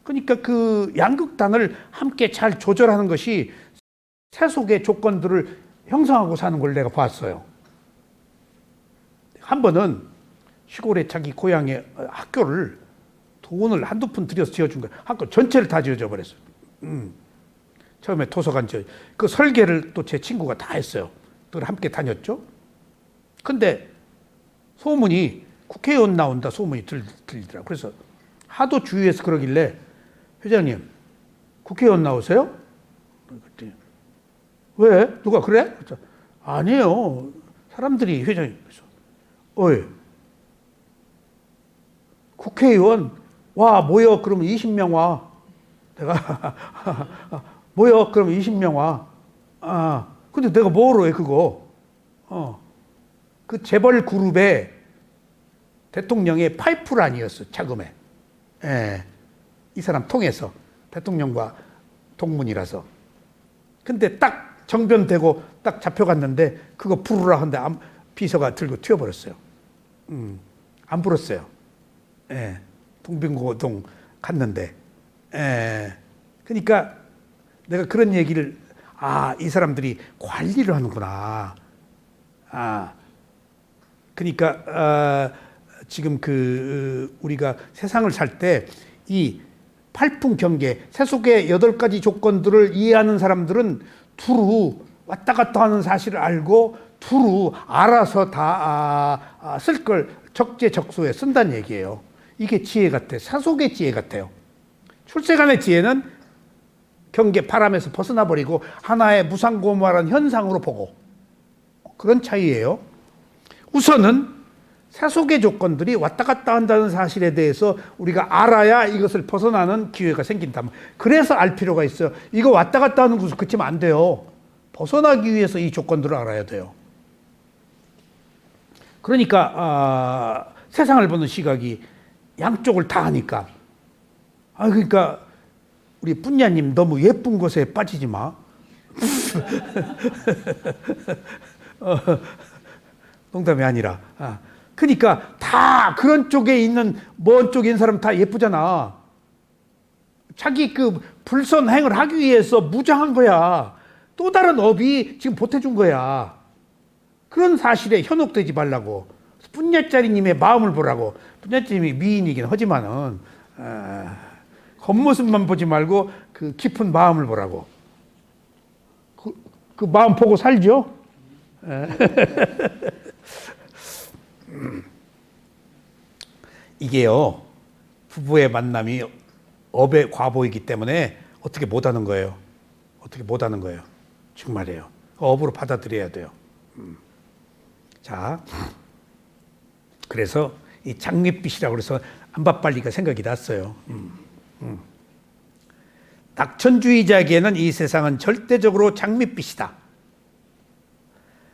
그러니까 그 양극단을 함께 잘 조절하는 것이 세속의 조건들을 형성하고 사는 걸 내가 봤어요. 한 번은 시골에 자기 고향에 학교를 돈을 한두 푼 들여서 지어준 거예요. 학교 전체를 다 지어줘 버렸어요. 처음에 도서관 그 설계를 또 제 친구가 다 했어요. 그걸 함께 다녔죠. 근데 소문이 국회의원 나온다 소문이 들리더라고요. 그래서 하도 주위에서 그러길래 회장님 국회의원 나오세요? 그랬더니 왜? 누가 그래? 아니에요. 사람들이 회장님, 어이, 국회의원, 와, 모여. 그러면 20명 와. 내가, 모여. 그러면 20명 와. 근데 내가 뭐로 해, 그거? 그 재벌 그룹에 대통령의 파이프라인이었어, 자금에. 예. 이 사람 통해서. 대통령과 동문이라서. 근데 딱 정변되고 딱 잡혀갔는데 그거 부르라 하는데 비서가 들고 튀어버렸어요. 안 불었어요. 예. 동빙고동 갔는데. 예. 그러니까 내가 그런 얘기를, 이 사람들이 관리를 하는구나. 그러니까 지금 우리가 세상을 살 때 이 팔풍 경계, 세속의 8가지 조건들을 이해하는 사람들은 두루 왔다 갔다 하는 사실을 알고 두루 알아서 다 쓸 걸 적재적소에 쓴다는 얘기예요. 이게 지혜 같아. 세속의 지혜 같아요. 출세간의 지혜는 경계 바람에서 벗어나 버리고 하나의 무상고무한 현상으로 보고, 그런 차이예요. 우선은 세속의 조건들이 왔다 갔다 한다는 사실에 대해서 우리가 알아야 이것을 벗어나는 기회가 생긴다. 그래서 알 필요가 있어요. 이거 왔다 갔다 하는 것을 그치면 안 돼요. 벗어나기 위해서 이 조건들을 알아야 돼요. 그러니까 세상을 보는 시각이 양쪽을 다 하니까. 그러니까 우리 뿌냐님 너무 예쁜 것에 빠지지 마. 농담이 아니라. 그러니까 다 그런 쪽에 있는, 먼 쪽에 있는 사람 다 예쁘잖아. 자기 그 불선행을 하기 위해서 무장한 거야. 또 다른 업이 지금 보태준 거야. 그런 사실에 현혹되지 말라고. 뿌냐짜리님의 마음을 보라고. 뿌냐짜리님이 미인이긴 하지만은 겉모습만 보지 말고 그 깊은 마음을 보라고. 그 마음 보고 살죠. 이게요, 부부의 만남이 업의 과보이기 때문에 어떻게 못하는 거예요. 어떻게 못하는 거예요. 정말이에요. 업으로 받아들여야 돼요. 자, 그래서 이 장밋빛이라고 그래서 안밥빨리가 생각이 났어요. 낙천주의자에게는 이 세상은 절대적으로 장밋빛이다.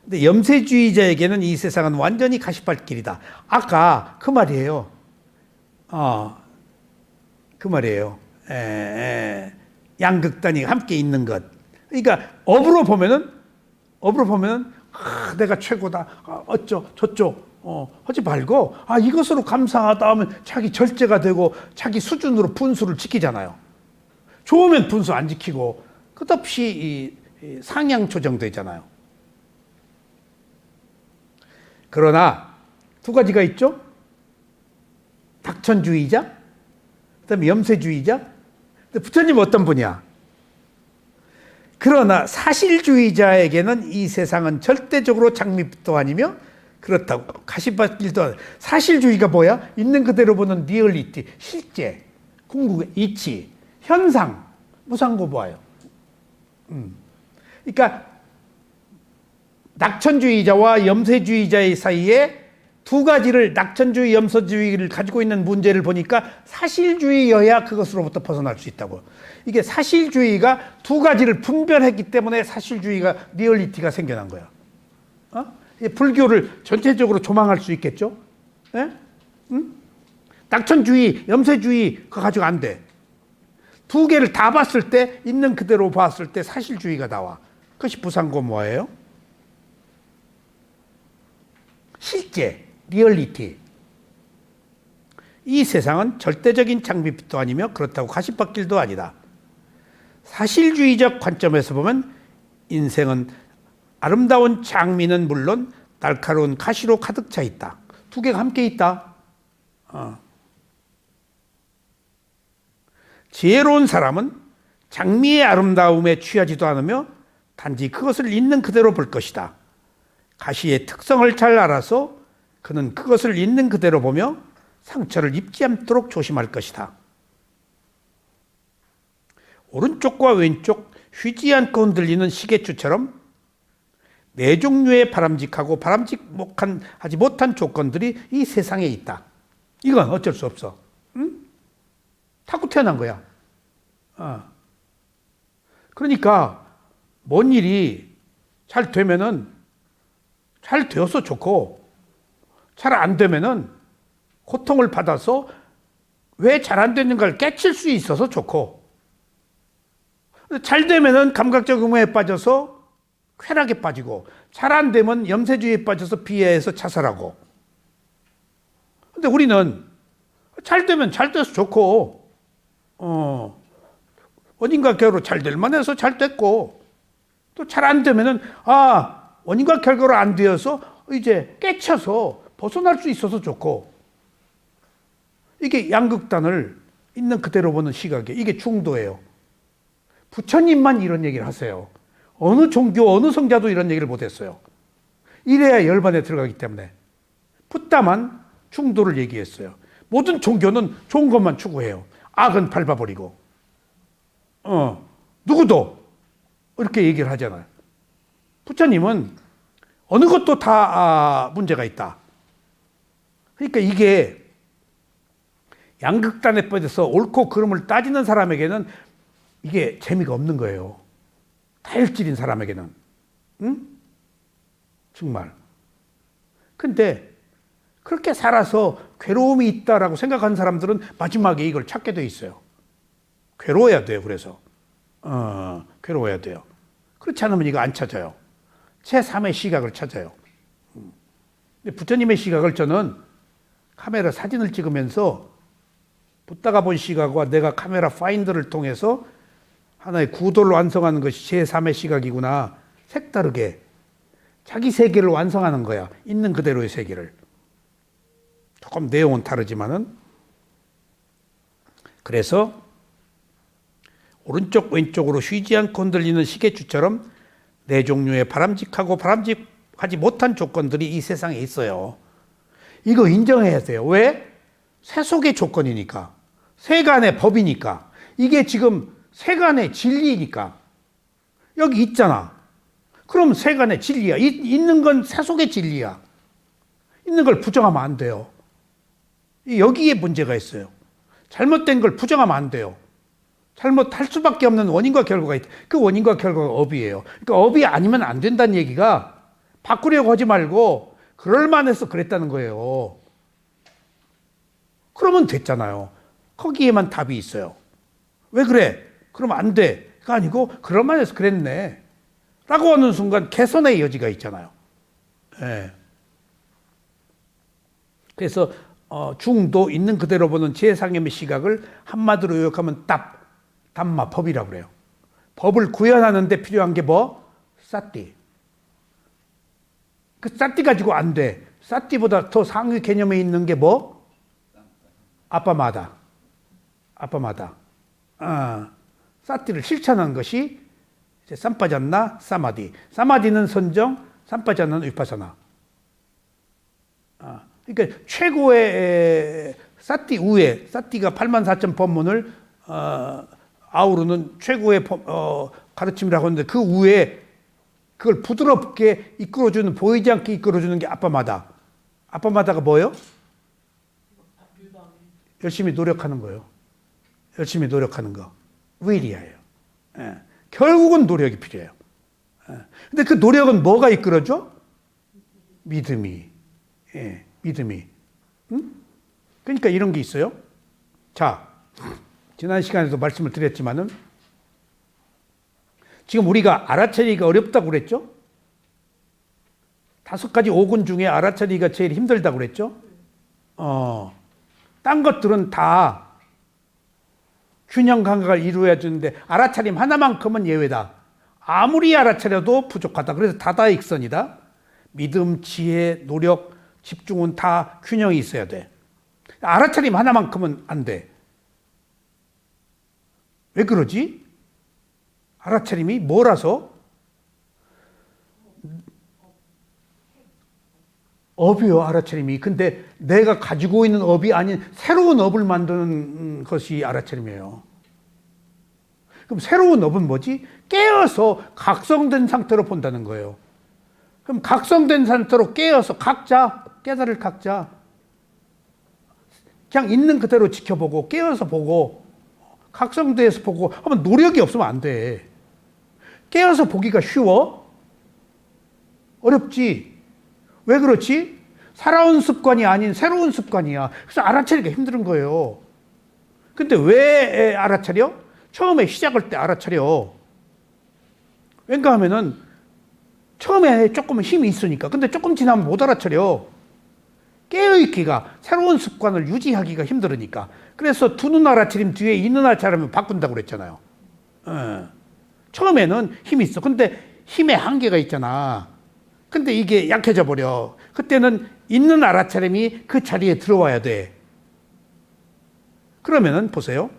근데 염세주의자에게는 이 세상은 완전히 가시밭길이다. 아까 그 말이에요. 그 말이에요. 양극단이 함께 있는 것. 그러니까 업으로 보면은 내가 최고다. 저쪽 하지 말고 이것으로 감사하다 하면 자기 절제가 되고 자기 수준으로 분수를 지키잖아요. 좋으면 분수 안 지키고 끝없이 상향 조정되잖아요. 그러나 두 가지가 있죠. 낙천주의자, 그다음에 염세주의자. 부처님은 어떤 분이야? 그러나 사실주의자에게는 이 세상은 절대적으로 장밋빛도 아니며 그렇다고 가시밭길도 아니고. 사실주의가 뭐야? 있는 그대로 보는 리얼리티, 실제, 궁극의 이치, 현상, 무상고보아요. 그러니까 낙천주의자와 염세주의자의 사이에 두 가지를, 낙천주의, 염세주의를 가지고 있는 문제를 보니까 사실주의여야 그것으로부터 벗어날 수 있다고. 이게 사실주의가 두 가지를 분별했기 때문에 사실주의가, 리얼리티가 생겨난 거야. 불교를 전체적으로 조망할 수 있겠죠? 예? 낙천주의, 염세주의 그거 가지고 안 돼. 두 개를 다 봤을 때, 있는 그대로 봤을 때 사실주의가 나와. 그것이 부상고모예요. 실제, 리얼리티. 이 세상은 절대적인 장밋빛도 아니며 그렇다고 가시밭길도 아니다. 사실주의적 관점에서 보면 인생은 아름다운 장미는 물론 날카로운 가시로 가득 차 있다. 두 개가 함께 있다. 지혜로운 사람은 장미의 아름다움에 취하지도 않으며 단지 그것을 있는 그대로 볼 것이다. 가시의 특성을 잘 알아서 그는 그것을 있는 그대로 보며 상처를 입지 않도록 조심할 것이다. 오른쪽과 왼쪽 휘지 않고 흔들리는 시계추처럼 네 종류의 바람직하고 바람직하지 못한 조건들이 이 세상에 있다. 이건 어쩔 수 없어. 응? 타고 태어난 거야. 그러니까 뭔 일이 잘 되면은 잘 되어서 좋고, 잘 안 되면은 고통을 받아서 왜 잘 안 되는가를 깨칠 수 있어서 좋고, 잘 되면은 감각적 의무에 빠져서 쾌락에 빠지고, 잘 안 되면 염세주의에 빠져서 비애해서 자살하고. 근데 우리는 잘 되면 잘 돼서 좋고, 원인과 결과로 잘 될 만해서 잘 됐고, 또 잘 안 되면은 원인과 결과로 안 되어서 이제 깨쳐서 벗어날 수 있어서 좋고. 이게 양극단을 있는 그대로 보는 시각이에요. 이게 중도예요. 부처님만 이런 얘기를 하세요. 어느 종교, 어느 성자도 이런 얘기를 못했어요. 이래야 열반에 들어가기 때문에. 붓다만 중도를 얘기했어요. 모든 종교는 좋은 것만 추구해요. 악은 밟아버리고. 누구도 이렇게 얘기를 하잖아요. 부처님은 어느 것도 다 문제가 있다. 그러니까 이게 양극단에 빠져서 옳고 그름을 따지는 사람에게는 이게 재미가 없는 거예요. 다혈질인 사람에게는. 응? 정말. 근데 그렇게 살아서 괴로움이 있다라고 생각하는 사람들은 마지막에 이걸 찾게 돼 있어요. 괴로워야 돼요. 그래서 괴로워야 돼요. 그렇지 않으면 이거 안 찾아요. 제3의 시각을 찾아요. 근데 부처님의 시각을 저는 카메라 사진을 찍으면서 붓다가 본 시각과 내가 카메라 파인더를 통해서 하나의 구도를 완성하는 것이 제3의 시각이구나. 색다르게 자기 세계를 완성하는 거야. 있는 그대로의 세계를. 조금 내용은 다르지만은. 그래서 오른쪽 왼쪽으로 쉬지 않고 흔들리는 시계추처럼 네 종류의 바람직하고 바람직하지 못한 조건들이 이 세상에 있어요. 이거 인정해야 돼요. 왜? 세속의 조건이니까. 세간의 법이니까. 이게 지금 세간의 진리니까. 여기 있잖아. 그럼 세간의 진리야. 있는 건 세속의 진리야. 있는 걸 부정하면 안 돼요. 여기에 문제가 있어요. 잘못된 걸 부정하면 안 돼요. 잘못할 수밖에 없는 원인과 결과가 있다. 그 원인과 결과가 업이에요. 그러니까 업이 아니면 안 된다는 얘기가 바꾸려고 하지 말고 그럴만해서 그랬다는 거예요. 그러면 됐잖아요. 거기에만 답이 있어요. 왜 그래? 그러면 안 돼. 가 아니고 그럴만해서 그랬네. 라고 하는 순간 개선의 여지가 있잖아요. 네. 그래서 중도 있는 그대로 보는 제3의 시각을 한마디로 요약하면 담마, 법이라고 그래요. 법을 구현하는데 필요한 게 뭐? 사띠. 그 사띠 가지고 안 돼. 사띠보다 더 상위 개념에 있는 게 뭐? 아빠마다. 사띠를 실천하는 것이 이제 삼파잔나 사마디. 사마디는 선정, 삼파잔나는 위파사나. 그러니까 최고의 사띠 우에, 사띠가 84,000 법문을 아우르는 최고의 가르침이라고 하는데 그 우에 그걸 부드럽게 이끌어주는, 보이지 않게 이끌어주는 게 아빠마다. 아빠마다가 뭐예요? 열심히 노력하는 거예요. 열심히 노력하는 거. 위리아예요. 예. 결국은 노력이 필요해요. 예. 근데 그 노력은 뭐가 이끌어줘? 믿음이. 예. 믿음이. 응? 그러니까 이런 게 있어요. 자, 지난 시간에도 말씀을 드렸지만은 지금 우리가 알아차리기가 어렵다고 그랬죠? 5가지 오군 중에 알아차리기가 제일 힘들다고 그랬죠? 딴 것들은 다 균형 감각을 이루어야 되는데 알아차림 하나만큼은 예외다. 아무리 알아차려도 부족하다. 그래서 다다익선이다. 믿음, 지혜, 노력, 집중은 다 균형이 있어야 돼. 알아차림 하나만큼은 안 돼. 왜 그러지? 알아차림이 뭐라서? 업이요, 알아차림이. 근데 내가 가지고 있는 업이 아닌 새로운 업을 만드는 것이 알아차림이에요. 그럼 새로운 업은 뭐지? 깨어서 각성된 상태로 본다는 거예요. 그럼 각성된 상태로 깨어서 각자 깨달을 각자 그냥 있는 그대로 지켜보고 깨어서 보고 각성돼서 보고 하면 노력이 없으면 안 돼. 깨어서 보기가 쉬워? 어렵지. 왜 그렇지? 살아온 습관이 아닌 새로운 습관이야. 그래서 알아차리기가 힘든 거예요. 근데 왜 알아차려? 처음에 시작할 때 알아차려. 왠가 하면은 처음에 조금 힘이 있으니까. 근데 조금 지나면 못 알아차려. 깨어있기가, 새로운 습관을 유지하기가 힘들으니까. 그래서 두 눈 알아차림 뒤에 이 눈 알아차림을 바꾼다고 그랬잖아요. 처음에는 힘이 있어. 근데 힘에 한계가 있잖아. 근데 이게 약해져 버려. 그때는 있는 알아차림이 그 자리에 들어와야 돼. 그러면은 보세요.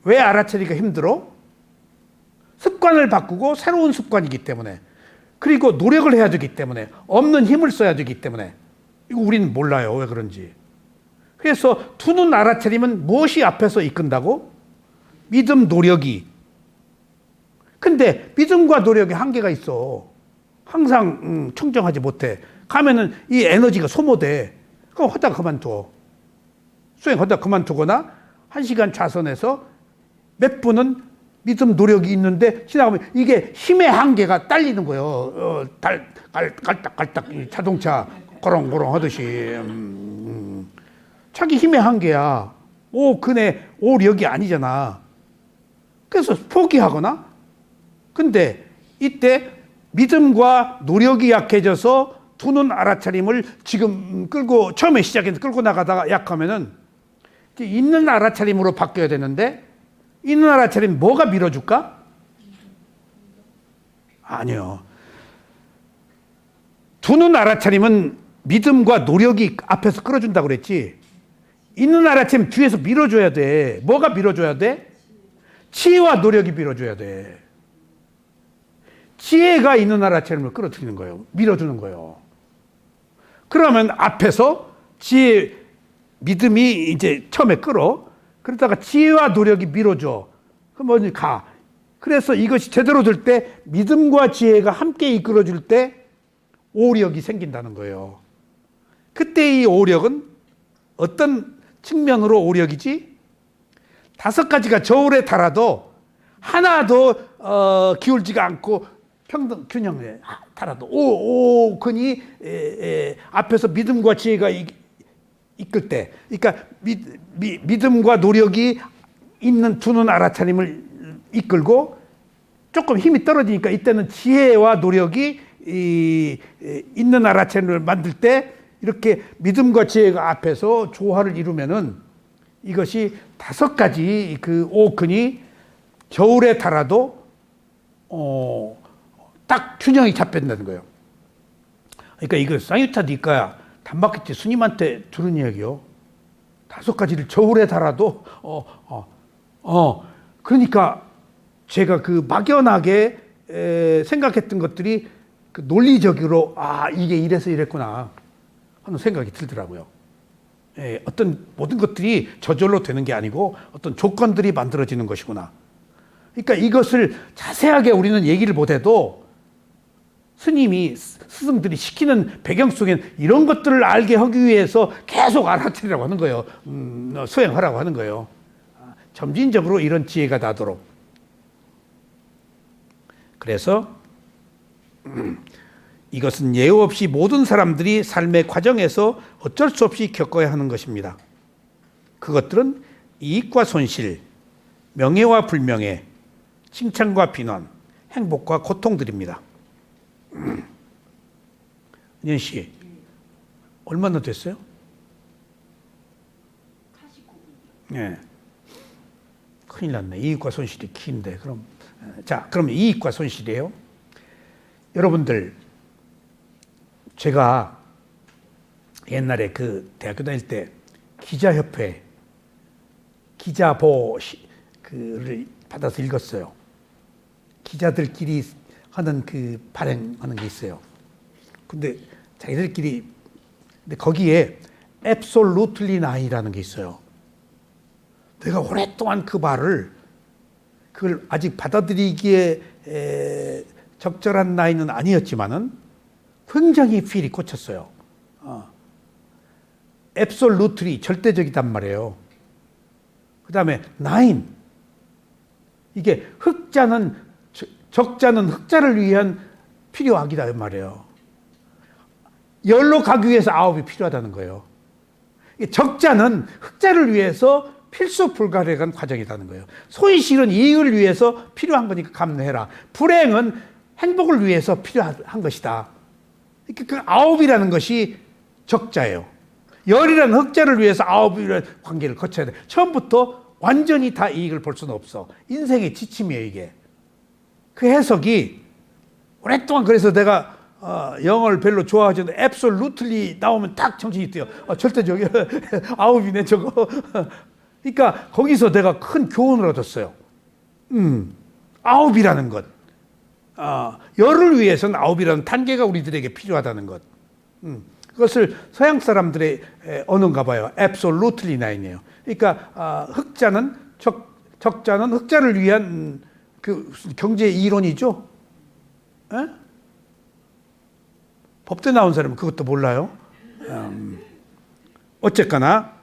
왜 알아차리기가 힘들어? 습관을 바꾸고 새로운 습관이기 때문에. 그리고 노력을 해야 되기 때문에. 없는 힘을 써야 되기 때문에. 이거 우리는 몰라요. 왜 그런지. 그래서 두 눈 알아차림은 무엇이 앞에서 이끈다고? 믿음, 노력이. 근데 믿음과 노력에 한계가 있어. 항상 청정하지 못해. 가면은 이 에너지가 소모돼. 그럼 하다가 그만둬. 수행하다가 그만두거나 1시간 좌선해서 몇 분은 믿음 노력이 있는데 지나가면 이게 힘의 한계가 딸리는 거예요. 깔딱깔딱 자동차 고롱고롱 하듯이. 자기 힘의 한계야. 근해 오력이 아니잖아. 그래서 포기하거나. 근데 이때 믿음과 노력이 약해져서 두 눈 알아차림을 지금 처음에 시작해서 끌고 나가다가 약하면은 있는 알아차림으로 바뀌어야 되는데, 있는 알아차림 뭐가 밀어줄까? 아니요. 두 눈 알아차림은 믿음과 노력이 앞에서 끌어준다고 그랬지. 있는 알아차림 뒤에서 밀어줘야 돼. 뭐가 밀어줘야 돼? 지혜와 노력이 밀어줘야 돼. 지혜가 있는 알아차림을 끌어들이는 거예요. 밀어주는 거예요. 그러면 앞에서 믿음이 이제 처음에 끌어. 그러다가 지혜와 노력이 밀어줘. 그럼 어디 가. 그래서 이것이 제대로 될 때 믿음과 지혜가 함께 이끌어줄 때 오력이 생긴다는 거예요. 그때 이 오력은 어떤 측면으로 오력이지? 5가지가 저울에 달아도 하나도 기울지가 않고 평등 균형에 달아도 오근이 앞에서 믿음과 지혜가 이끌 때, 그러니까 믿음과 노력이 있는 두 눈 알아차림을 이끌고 조금 힘이 떨어지니까 이때는 지혜와 노력이 있는 알아차림을 만들 때 이렇게 믿음과 지혜가 앞에서 조화를 이루면은 이것이 5가지 그 오근이 저울에 달아도 딱 균형이 잡힌다는 거예요. 그러니까 이거 쌍유타 니까야 단박히티 스님한테 들은 이야기요. 5가지를 저울에 달아도 그러니까 제가 그 막연하게 생각했던 것들이 그 논리적으로 이게 이래서 이랬구나 하는 생각이 들더라고요. 어떤 모든 것들이 저절로 되는 게 아니고 어떤 조건들이 만들어지는 것이구나. 그러니까 이것을 자세하게 우리는 얘기를 못해도 스님이 스승들이 시키는 배경 속엔 이런 것들을 알게 하기 위해서 계속 알아차리라고 하는 거예요. 수행하라고 하는 거예요. 점진적으로 이런 지혜가 나도록. 그래서 이것은 예우 없이 모든 사람들이 삶의 과정에서 어쩔 수 없이 겪어야 하는 것입니다. 그것들은 이익과 손실, 명예와 불명예, 칭찬과 비난, 행복과 고통들입니다. 은연 씨, 얼마나 됐어요? 89분. 예. 큰일 났네. 이익과 손실이 긴데. 그럼 이익과 손실이에요. 여러분들, 제가 옛날에 그 대학교 다닐 때 기자협회 기자보를 받아서 읽었어요. 기자들끼리 하는 그 발행하는 게 있어요. 근데 거기에 absolutely not이라는 게 있어요. 내가 오랫동안 그걸 아직 받아들이기에 적절한 나이는 아니었지만은 굉장히 필이 꽂혔어요. absolutely 절대적이단 말이에요. 그 다음에 nine, 이게 적자는 흑자를 위한 필요하기다 말이에요. 열로 가기 위해서 9이 필요하다는 거예요. 적자는 흑자를 위해서 필수 불가능한 과정이라는 거예요. 손실은 이익을 위해서 필요한 거니까 감내해라. 불행은 행복을 위해서 필요한 것이다. 그 9이라는 것이 적자예요. 열이라는 흑자를 위해서 9이라는 관계를 거쳐야 돼. 처음부터 완전히 다 이익을 볼 수는 없어. 인생의 지침이에요, 이게. 그 해석이 오랫동안, 그래서 내가 영어를 별로 좋아하지 않는데 absolutely 나오면 딱 정신이 뛰어. 절대적이야. 9이네 저거. 그러니까 거기서 내가 큰 교훈을 얻었어요. 9이라는 것. 열을 위해서는 9이라는 단계가 우리들에게 필요하다는 것. 그것을 서양 사람들의 언어인가 봐요. absolutely nine이에요. 그러니까 적자는 흑자를 위한 그 경제 이론이죠. 에? 법대 나온 사람은 그것도 몰라요. 어쨌거나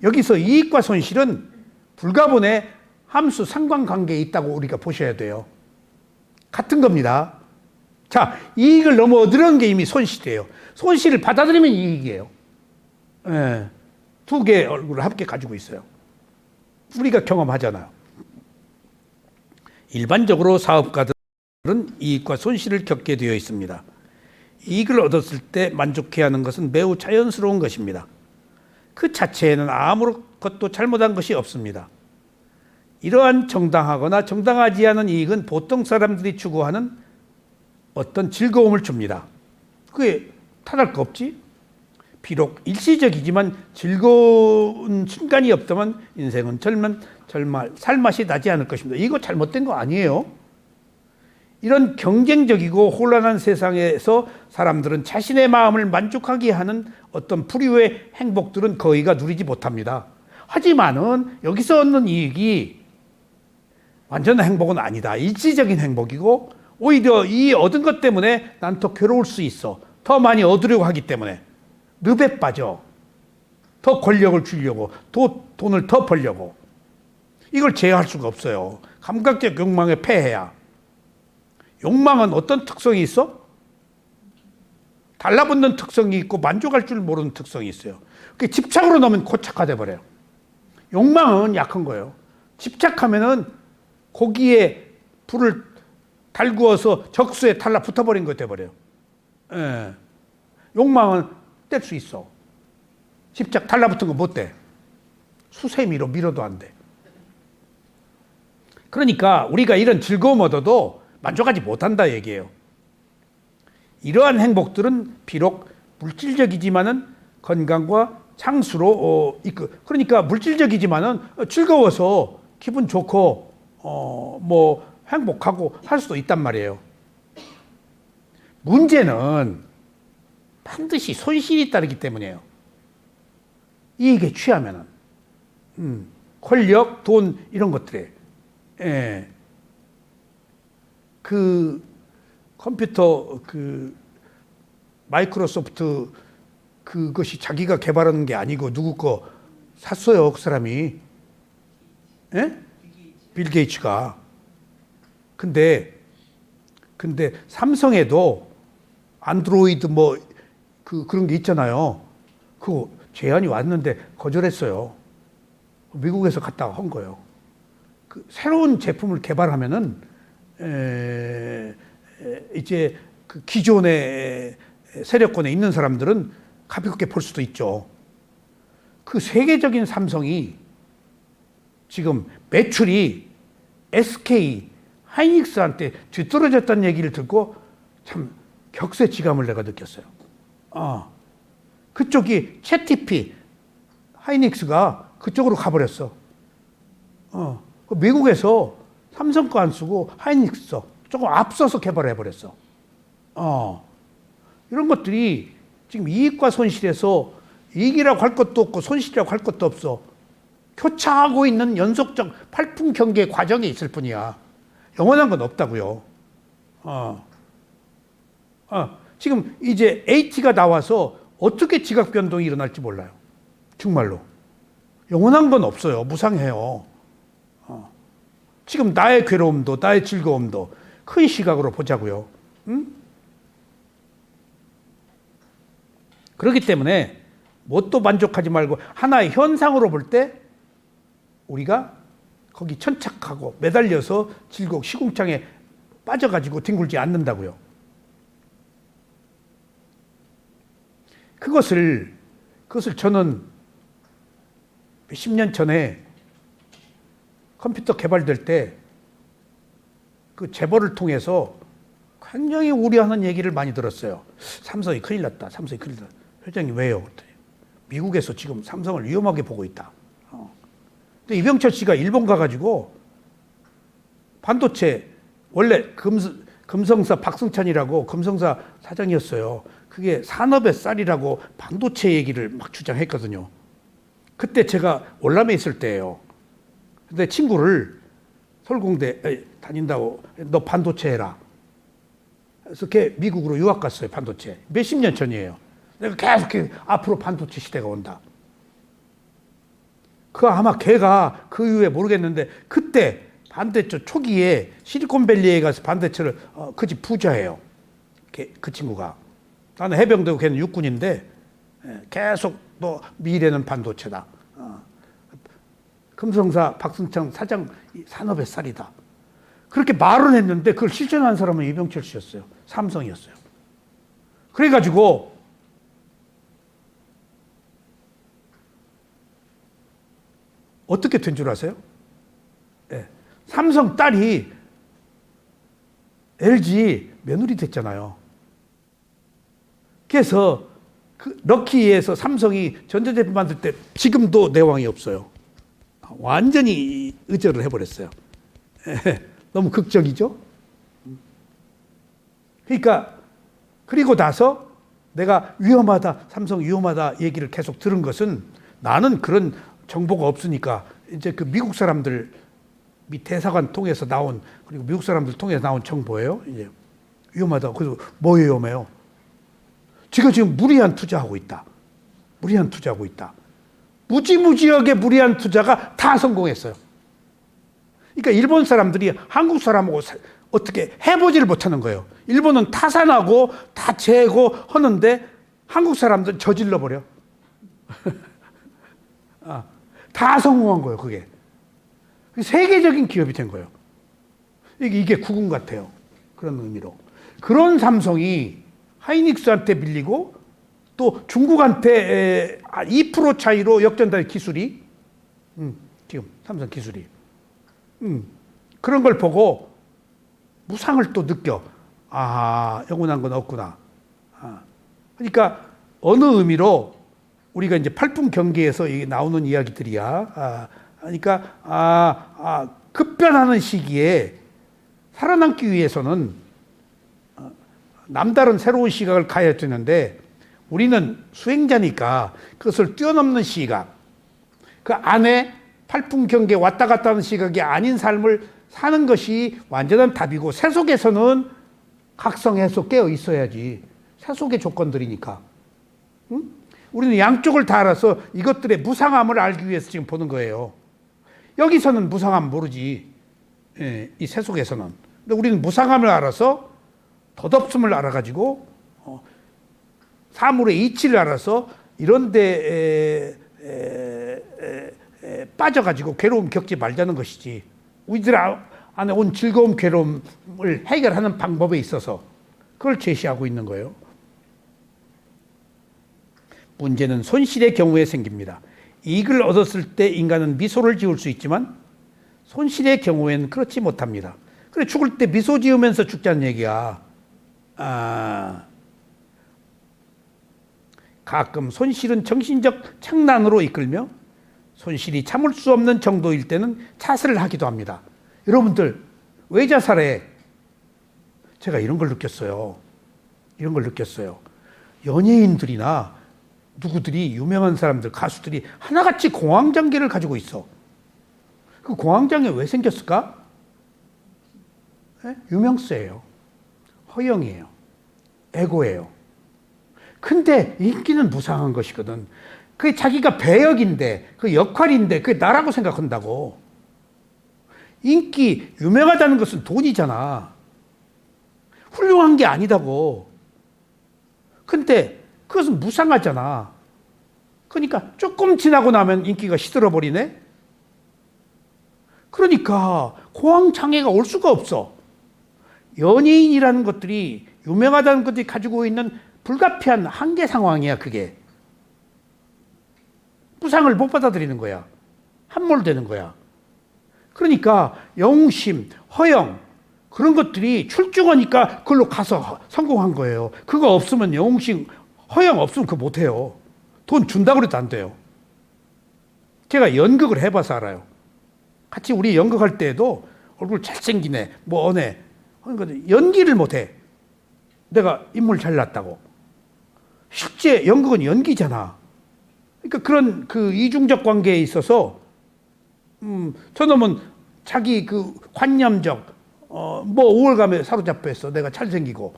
여기서 이익과 손실은 불가분의 함수 상관관계에 있다고 우리가 보셔야 돼요. 같은 겁니다. 자, 이익을 너무 얻으려는 게 이미 손실이에요. 손실을 받아들이면 이익이에요. 예, 두 개의 얼굴을 함께 가지고 있어요. 우리가 경험하잖아요. 일반적으로 사업가들은 이익과 손실을 겪게 되어 있습니다. 이익을 얻었을 때 만족해야 하는 것은 매우 자연스러운 것입니다. 그 자체에는 아무것도 잘못한 것이 없습니다. 이러한 정당하거나 정당하지 않은 이익은 보통 사람들이 추구하는 어떤 즐거움을 줍니다. 그게 탓할 거 없지? 비록 일시적이지만 즐거운 순간이 없다면 인생은 살맛이 나지 않을 것입니다. 이거 잘못된 거 아니에요. 이런 경쟁적이고 혼란한 세상에서 사람들은 자신의 마음을 만족하게 하는 어떤 부류의 행복들은 거의가 누리지 못합니다. 하지만은 여기서 얻는 이익이 완전한 행복은 아니다. 일시적인 행복이고 오히려 이 얻은 것 때문에 난 더 괴로울 수 있어. 더 많이 얻으려고 하기 때문에 늪에 빠져. 더 권력을 주려고, 돈을 더 벌려고. 이걸 제어할 수가 없어요. 감각적 욕망의 폐해야. 욕망은 어떤 특성이 있어? 달라붙는 특성이 있고 만족할 줄 모르는 특성이 있어요. 그게 집착으로 넣으면 고착화돼 버려요. 욕망은 약한 거예요. 집착하면은 고기에 불을 달구어서 적수에 달라붙어버린 거 돼버려요. 예. 욕망은 뗄 수 있어. 집착 달라붙은 거 못 돼. 수세미로 밀어도 안 돼. 그러니까 우리가 이런 즐거움 얻어도 만족하지 못한다 얘기예요. 이러한 행복들은 비록 물질적이지만은 건강과 창수로 그러니까 물질적이지만은 즐거워서 기분 좋고 뭐 행복하고 할 수도 있단 말이에요. 문제는 반드시 손실이 따르기 때문이에요. 이익에 취하면은 권력, 돈 이런 것들에 그 컴퓨터 그 마이크로소프트 그것이 자기가 개발하는 게 아니고 누구 거 샀어요, 그 사람이. 빌 게이츠가. 근데 삼성에도 안드로이드 뭐 그런 게 있잖아요. 그거 제안이 왔는데 거절했어요. 미국에서 갖다가 한 거예요. 그 새로운 제품을 개발하면은 이제 그 기존의 세력권에 있는 사람들은 가볍게 볼 수도 있죠. 그 세계적인 삼성이 지금 매출이 SK 하이닉스한테 뒤떨어졌다는 얘기를 듣고 참 격세지감을 내가 느꼈어요. 그쪽이 채티피 하이닉스가 그쪽으로 가버렸어. 미국에서 삼성 거 안 쓰고 하이닉스 써. 조금 앞서서 개발해버렸어. 이런 것들이 지금 이익과 손실에서 이익이라고 할 것도 없고 손실이라고 할 것도 없어. 교차하고 있는 연속적 팔풍 경계 과정에 있을 뿐이야. 영원한 건 없다고요. 지금 이제 AT가 나와서 어떻게 지각 변동이 일어날지 몰라요. 정말로. 영원한 건 없어요. 무상해요. 지금 나의 괴로움도 나의 즐거움도 큰 시각으로 보자고요. 응? 그렇기 때문에 뭣도 만족하지 말고 하나의 현상으로 볼 때 우리가 거기 천착하고 매달려서 즐거워 시궁창에 빠져가지고 뒹굴지 않는다고요. 그것을 저는 몇십 년 전에 컴퓨터 개발될 때 그 재벌을 통해서 굉장히 우려하는 얘기를 많이 들었어요. 삼성이 큰일 났다. 삼성이 큰일 났다. 회장님 왜요? 그랬더니 미국에서 지금 삼성을 위험하게 보고 있다. 근데 이병철 씨가 일본 가가지고 반도체 원래 금성사 박승찬이라고 금성사 사장이었어요. 그게 산업의 쌀이라고 반도체 얘기를 막 주장했거든요. 그때 제가 월남에 있을 때예요. 근데 친구를 서울공대 다닌다고 너 반도체 해라. 그래서 걔 미국으로 유학 갔어요. 반도체. 몇십 년 전이에요. 내가 계속 앞으로 반도체 시대가 온다. 그 아마 걔가 그 이후에 모르겠는데 그때 반도체 초기에 실리콘밸리에 가서 반도체를 그 집 부자예요. 그 친구가. 나는 해병대고 걔는 육군인데 계속 너 미래는 반도체다. 금성사 박승창 사장 산업의 쌀이다. 그렇게 말은 했는데 그걸 실천한 사람은 이병철 씨였어요. 삼성이었어요. 그래가지고 어떻게 된 줄 아세요? 네. 삼성 딸이 LG 며느리 됐잖아요. 그래서 그 럭키에서 삼성이 전자제품 만들 때 지금도 내왕이 없어요. 완전히 의절을 해버렸어요. 너무 극적이죠? 그러니까 그리고 나서 내가 위험하다, 삼성 위험하다 얘기를 계속 들은 것은 나는 그런 정보가 없으니까 이제 그 미국 사람들 미 대사관 통해서 나온 그리고 미국 사람들 통해서 나온 정보예요. 이제 위험하다. 그래서 뭐 위험해요? 지가 지금 무리한 투자하고 있다. 무리한 투자하고 있다. 무지무지하게 무리한 투자가 다 성공했어요. 그러니까 일본 사람들이 한국 사람하고 어떻게 해보지를 못하는 거예요. 일본은 타산하고 다 재고 하는데 한국 사람들은 저질러 버려. 다 성공한 거예요. 그게 세계적인 기업이 된 거예요. 이게 구군 같아요. 그런 의미로. 그런 삼성이 하이닉스한테 밀리고 또 중국한테 2% 차이로 역전된 기술이 지금 삼성 기술이 그런 걸 보고 무상을 또 느껴. 아, 영원한 건 없구나. 그러니까 어느 의미로 우리가 이제 팔품 경계에서 나오는 이야기들이야. 그러니까 급변하는 시기에 살아남기 위해서는 남다른 새로운 시각을 가야 되는데 우리는 수행자니까 그것을 뛰어넘는 시각, 그 안에 팔품 경계 왔다 갔다 하는 시각이 아닌 삶을 사는 것이 완전한 답이고 세속에서는 각성해서 깨어 있어야지. 세속의 조건들이니까. 응? 우리는 양쪽을 다 알아서 이것들의 무상함을 알기 위해서 지금 보는 거예요. 여기서는 무상함 모르지. 예, 이 세속에서는. 근데 우리는 무상함을 알아서 덧없음을 알아가지고 사물의 이치를 알아서 이런 데 빠져가지고 괴로움 겪지 말자는 것이지. 우리들 안에 온 즐거움 괴로움을 해결하는 방법에 있어서 그걸 제시하고 있는 거예요. 문제는 손실의 경우에 생깁니다. 이익을 얻었을 때 인간은 미소를 지을 수 있지만 손실의 경우에는 그렇지 못합니다. 그래 죽을 때 미소 지으면서 죽자는 얘기야. 가끔 손실은 정신적 착란으로 이끌며 손실이 참을 수 없는 정도일 때는 자살을 하기도 합니다. 여러분들 왜 자살해? 제가 이런 걸 느꼈어요. 이런 걸 느꼈어요. 연예인들이나 누구들이 유명한 사람들, 가수들이 하나같이 공황장애를 가지고 있어. 그 공황장애 왜 생겼을까? 네? 유명세예요. 허영이에요. 에고예요. 근데 인기는 무상한 것이거든. 그게 자기가 배역인데, 그 역할인데, 그게 나라고 생각한다고. 인기, 유명하다는 것은 돈이잖아. 훌륭한 게 아니다고. 근데 그것은 무상하잖아. 그러니까 조금 지나고 나면 인기가 시들어버리네? 그러니까 공황장애가 올 수가 없어. 연예인이라는 것들이, 유명하다는 것들이 가지고 있는 불가피한 한계 상황이야, 그게. 부상을 못 받아들이는 거야. 함몰되는 거야. 그러니까 영웅심, 허영, 그런 것들이 출중하니까 그걸로 가서 성공한 거예요. 그거 없으면 영웅심, 허영 없으면 그거 못해요. 돈 준다고 해도 안 돼요. 제가 연극을 해봐서 알아요. 같이 우리 연극할 때에도 얼굴 잘생기네, 뭐 어네. 연기를 못해. 내가 인물 잘났다고. 실제 연극은 연기잖아. 그러니까 그런 그 이중적 관계에 있어서, 저놈은 자기 그 관념적, 뭐 우월감에 사로잡혀 있어. 내가 잘생기고.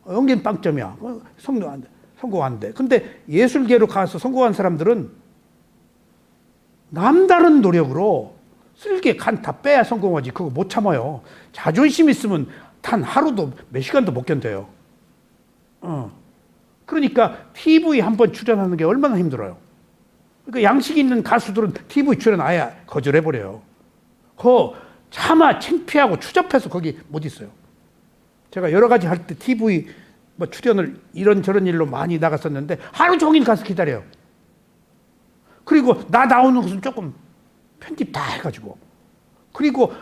연기는 빵점이야. 성공 안 돼. 근데 예술계로 가서 성공한 사람들은 남다른 노력으로 쓸개 간 다 빼야 성공하지. 그거 못 참아요. 자존심 있으면 단 하루도 몇 시간도 못 견뎌요. 그러니까 TV 한 번 출연하는 게 얼마나 힘들어요. 그러니까 양식 있는 가수들은 TV 출연 아예 거절해버려요. 차마 창피하고 추잡해서 거기 못 있어요. 제가 여러 가지 할 때 TV 뭐 출연을 이런저런 일로 많이 나갔었는데 하루 종일 가서 기다려요. 그리고 나 나오는 것은 조금 편집 다 해가지고. 그리고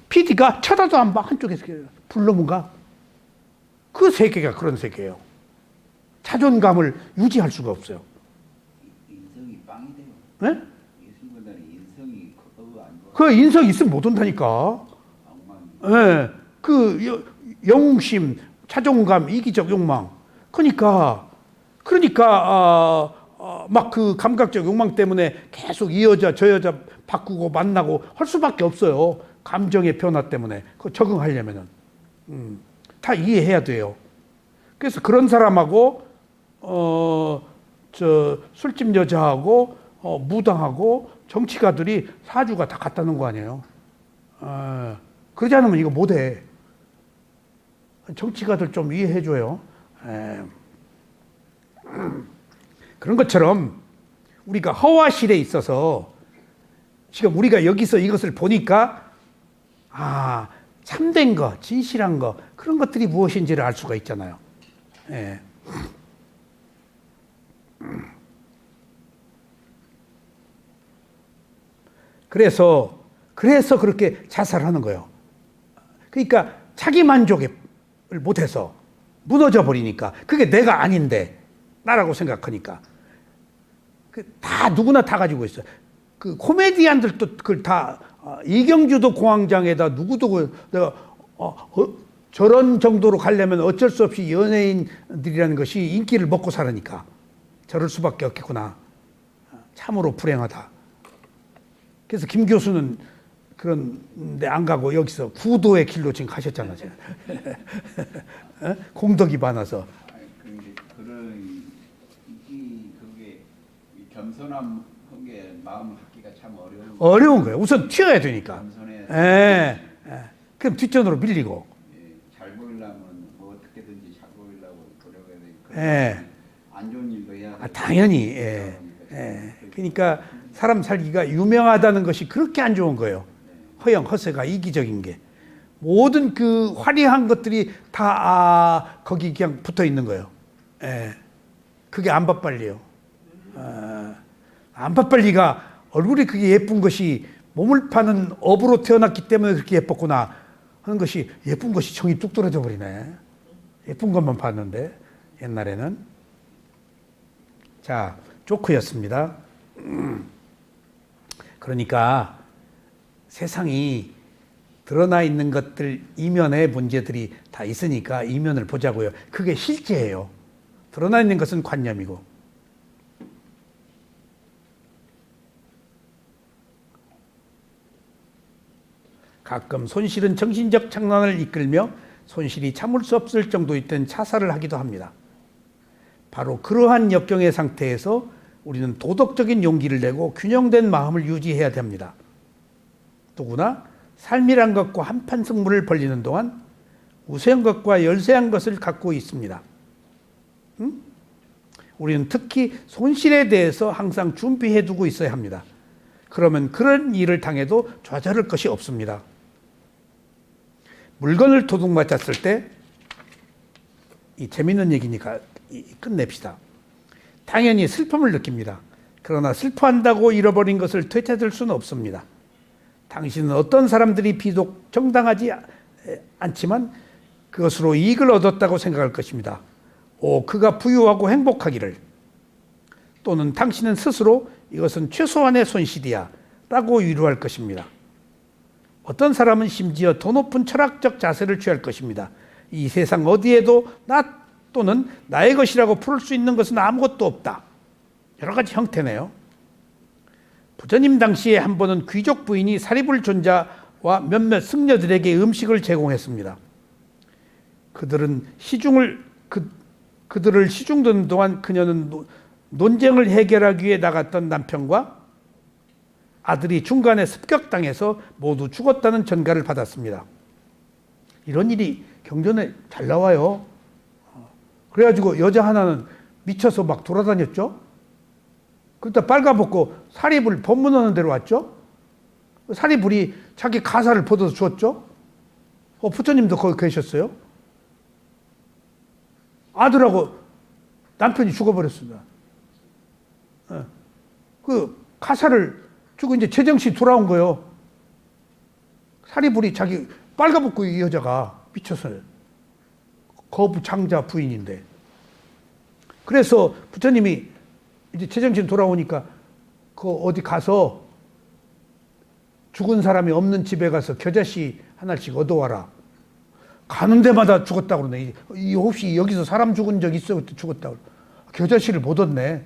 PD가 쳐다도 안 봐. 한쪽에서 불러문가. 그 세계가 그런 세계예요. 자존감을 유지할 수가 없어요. 인성이 빵이 돼요. 네? 예술가들의 인성이 안 좋아. 그 인성 있으면 못 온다니까. 네. 그 영웅심, 자존감, 이기적 욕망. 그러니까 막 그 감각적 욕망 때문에 계속 이 여자 저 여자 바꾸고 만나고 할 수밖에 없어요. 감정의 변화 때문에. 그 적응하려면은 다 이해해야 돼요. 그래서 그런 사람하고 술집 여자하고 무당하고 정치가들이 사주가 다 같다는 거 아니에요. 그러지 않으면 이거 못해. 정치가들 좀 이해해줘요. 그런 것처럼 우리가 허와실에 있어서 지금 우리가 여기서 이것을 보니까 참된 거, 진실한 거, 그런 것들이 무엇인지를 알 수가 있잖아요. 예. 그래서 그렇게 자살하는 거예요. 그러니까 자기 만족을 못해서 무너져 버리니까 그게 내가 아닌데 나라고 생각하니까 다 누구나 다 가지고 있어요. 그 코미디언들도 그걸 다 이경주도 공황장애다. 누구도 내가 저런 정도로 가려면 어쩔 수 없이 연예인들이라는 것이 인기를 먹고 살으니까 저럴 수밖에 없겠구나. 참으로 불행하다. 그래서 김 교수는 그런데 안 가고 여기서 구도의 길로 지금 가셨잖아. 공덕이 많아서. 그런 그게 겸손한 게 마음을 갖기가 참 어려운 거예요. 우선 튀어야 되니까. 겸손해. 그럼 뒷전으로 밀리고. 잘 보이려면 뭐 어떻게든지 잘 보이려고 노력해야 돼. 안 좋은 일도 해야 돼. 당연히. 그러니까 사람 살기가 유명하다는 것이 그렇게 안 좋은 거예요. 허영, 허세가 이기적인 게. 모든 그 화려한 것들이 다 거기 그냥 붙어 있는 거예요. 그게 안밥빨리요. 안밥빨리가 얼굴이 그게 예쁜 것이 몸을 파는 업으로 태어났기 때문에 그렇게 예뻤구나 하는 것이, 예쁜 것이 정이 뚝 떨어져 버리네. 예쁜 것만 봤는데 옛날에는. 자, 조크였습니다. 그러니까 세상이 드러나 있는 것들 이면에 문제들이 다 있으니까 이면을 보자고요. 그게 실제예요. 드러나 있는 것은 관념이고. 가끔 손실은 정신적 착란을 이끌며 손실이 참을 수 없을 정도였던 자살을 하기도 합니다. 바로 그러한 역경의 상태에서 우리는 도덕적인 용기를 내고 균형된 마음을 유지해야 됩니다. 누구나 삶이란 것과 한판 승부를 벌리는 동안 우세한 것과 열세한 것을 갖고 있습니다. 우리는 특히 손실에 대해서 항상 준비해 두고 있어야 합니다. 그러면 그런 일을 당해도 좌절할 것이 없습니다. 물건을 도둑맞았을 때, 이 재밌는 얘기니까 끝냅시다. 당연히 슬픔을 느낍니다. 그러나 슬퍼한다고 잃어버린 것을 되찾을 수는 없습니다. 당신은 어떤 사람들이 비록 정당하지 않지만 그것으로 이익을 얻었다고 생각할 것입니다. 그가 부유하고 행복하기를. 또는 당신은 스스로 이것은 최소한의 손실이야 라고 위로할 것입니다. 어떤 사람은 심지어 더 높은 철학적 자세를 취할 것입니다. 이 세상 어디에도 나 또는 나의 것이라고 부를 수 있는 것은 아무것도 없다. 여러 가지 형태네요. 부처님 당시에 한 번은 귀족 부인이 사리불 존자와 몇몇 승려들에게 음식을 제공했습니다. 그들을 시중드는 동안 그녀는 논쟁을 해결하기 위해 나갔던 남편과 아들이 중간에 습격당해서 모두 죽었다는 전가를 받았습니다. 이런 일이 경전에 잘 나와요. 그래가지고 여자 하나는 미쳐서 막 돌아다녔죠. 그러다 빨가벗고 사리불 법문하는 데로 왔죠. 사리불이 자기 가사를 벗어서 줬죠. 부처님도 거기 계셨어요. 아들하고 남편이 죽어버렸습니다. 그 가사를 주고 이제 제정신 돌아온 거예요. 사리불이 자기 빨가벗고 이 여자가 미쳐서 거부장자 부인인데. 그래서 부처님이 이제 제정신 돌아오니까 그 어디 가서 죽은 사람이 없는 집에 가서 겨자씨 하나씩 얻어와라. 가는 데마다 죽었다고 그러네. 혹시 여기서 사람 죽은 적 있어? 그때 죽었다고. 겨자씨를 못 얻네.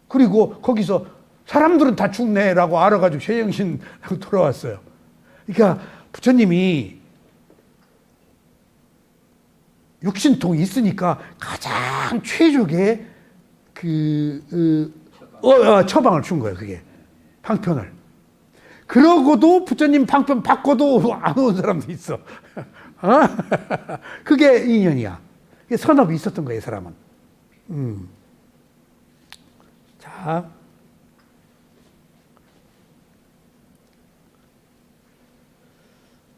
그리고 거기서 사람들은 다 죽네라고 알아가지고 제정신 돌아왔어요. 그러니까 부처님이 육신통이 있으니까 가장 최적의 처방을 준 거예요. 그게 방편을. 그러고도 부처님 방편 받고도 안 온 사람도 있어. 그게 인연이야. 선업이 있었던 거예요, 사람은. 자,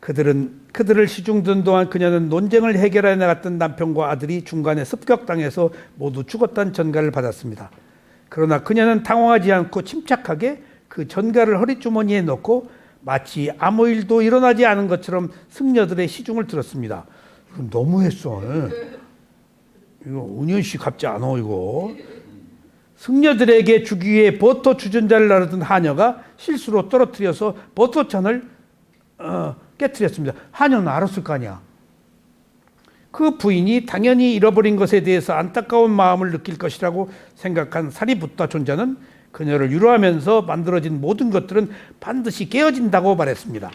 그들을 시중든 동안 그녀는 논쟁을 해결해 나갔던 남편과 아들이 중간에 습격당해서 모두 죽었다는 전가를 받았습니다. 그러나 그녀는 당황하지 않고 침착하게 그 전가를 허리주머니에 넣고 마치 아무 일도 일어나지 않은 것처럼 승려들의 시중을 들었습니다. 이거 너무했어. 이거 운현씨 같지 않아 이거. 승려들에게 주기 위해 버터 주전자를 나르던 하녀가 실수로 떨어뜨려서 버터찬을 깨뜨렸습니다. 하녀는 알았을 거 아니야. 그 부인이 당연히 잃어버린 것에 대해서 안타까운 마음을 느낄 것이라고 생각한 사리부타 존자는 그녀를 위로하면서 만들어진 모든 것들은 반드시 깨어진다고 말했습니다.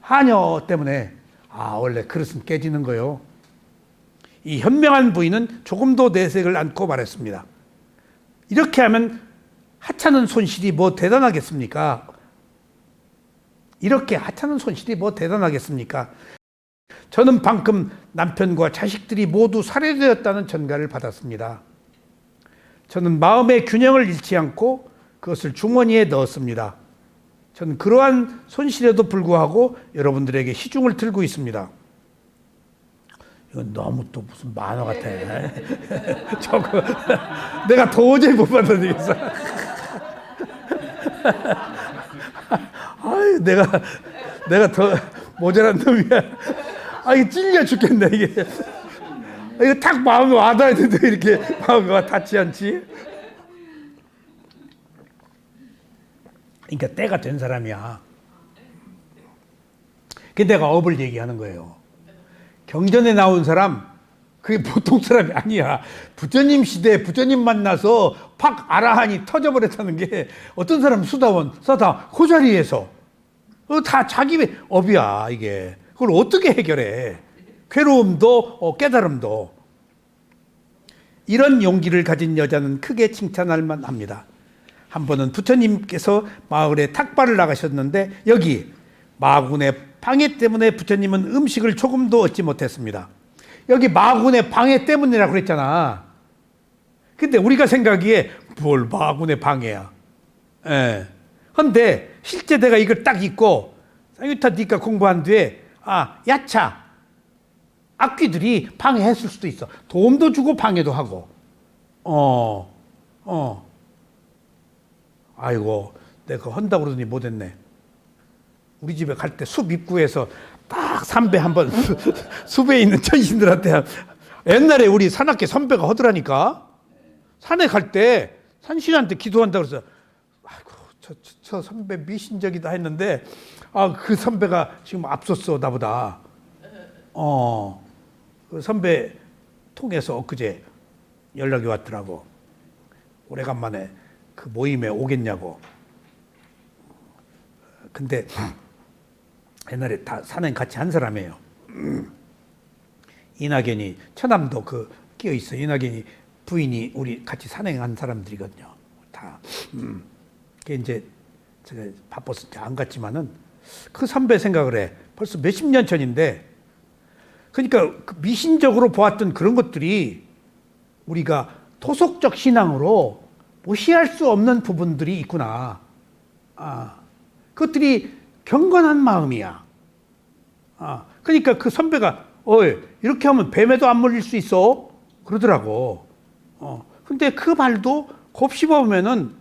하녀 때문에 원래 그릇은 깨지는 거요. 이 현명한 부인은 조금도 내색을 않고 말했습니다. 이렇게 하면 하찮은 손실이 뭐 대단하겠습니까? 이렇게 하찮은 손실이 뭐 대단하겠습니까? 저는 방금 남편과 자식들이 모두 살해되었다는 전가를 받았습니다. 저는 마음의 균형을 잃지 않고 그것을 주머니에 넣었습니다. 저는 그러한 손실에도 불구하고 여러분들에게 시중을 들고 있습니다. 이건 너무 또 무슨 만화 같아. 저거 내가 도저히 못 받아들이겠어. 아유, 내가 더 모자란 놈이야. 이게 찔려 죽겠네, 이게. 이거 딱 마음에 와닿아야 되는데, 이렇게 마음에 와 닿지 않지? 그러니까 때가 된 사람이야. 그게 내가 업을 얘기하는 거예요. 경전에 나온 사람, 그게 보통 사람이 아니야. 부처님 시대에 부처님 만나서 팍 아라한이 터져버렸다는 게 어떤 사람 수다원, 그 자리에서 다 자기 업이야, 이게. 그걸 어떻게 해결해? 괴로움도 깨달음도. 이런 용기를 가진 여자는 크게 칭찬할 만합니다. 한 번은 부처님께서 마을에 탁발을 나가셨는데 여기 마군의 방해 때문에 부처님은 음식을 조금도 얻지 못했습니다. 여기 마군의 방해 때문이라고 그랬잖아. 근데 우리가 생각하기에 뭘 마군의 방해야. 예. 근데 실제 내가 이걸 딱 읽고 쌍유타 니까 공부한 뒤에 야차 악귀들이 방해했을 수도 있어. 도움도 주고 방해도 하고. 아이고 내가 한다고 그러더니 못했네. 우리 집에 갈 때 숲 입구에서 딱 삼배 한번 숲에 있는 천신들한테 옛날에 우리 산악회 선배가 하더라니까. 산에 갈 때 산신한테 기도한다 그래서 아이고 저 선배 미신적이다 했는데 그 선배가 지금 앞섰어 나보다. 그 선배 통해서 엊그제 연락이 왔더라고. 오래간만에 그 모임에 오겠냐고. 근데 옛날에 다 산행 같이 한 사람이에요. 이낙연이 처남도 끼어 있어. 이낙연이 부인이 우리 같이 산행한 사람들이거든요. 다. 그게 이제 제가 바빠서 안 갔지만은 그 선배 생각을 해. 벌써 몇십 년 전인데. 그러니까 그 미신적으로 보았던 그런 것들이 우리가 토속적 신앙으로 무시할 수 없는 부분들이 있구나. 그것들이 경건한 마음이야. 그러니까 그 선배가 이렇게 하면 뱀에도 안 물릴 수 있어 그러더라고. 근데 그 말도 곱씹어 보면은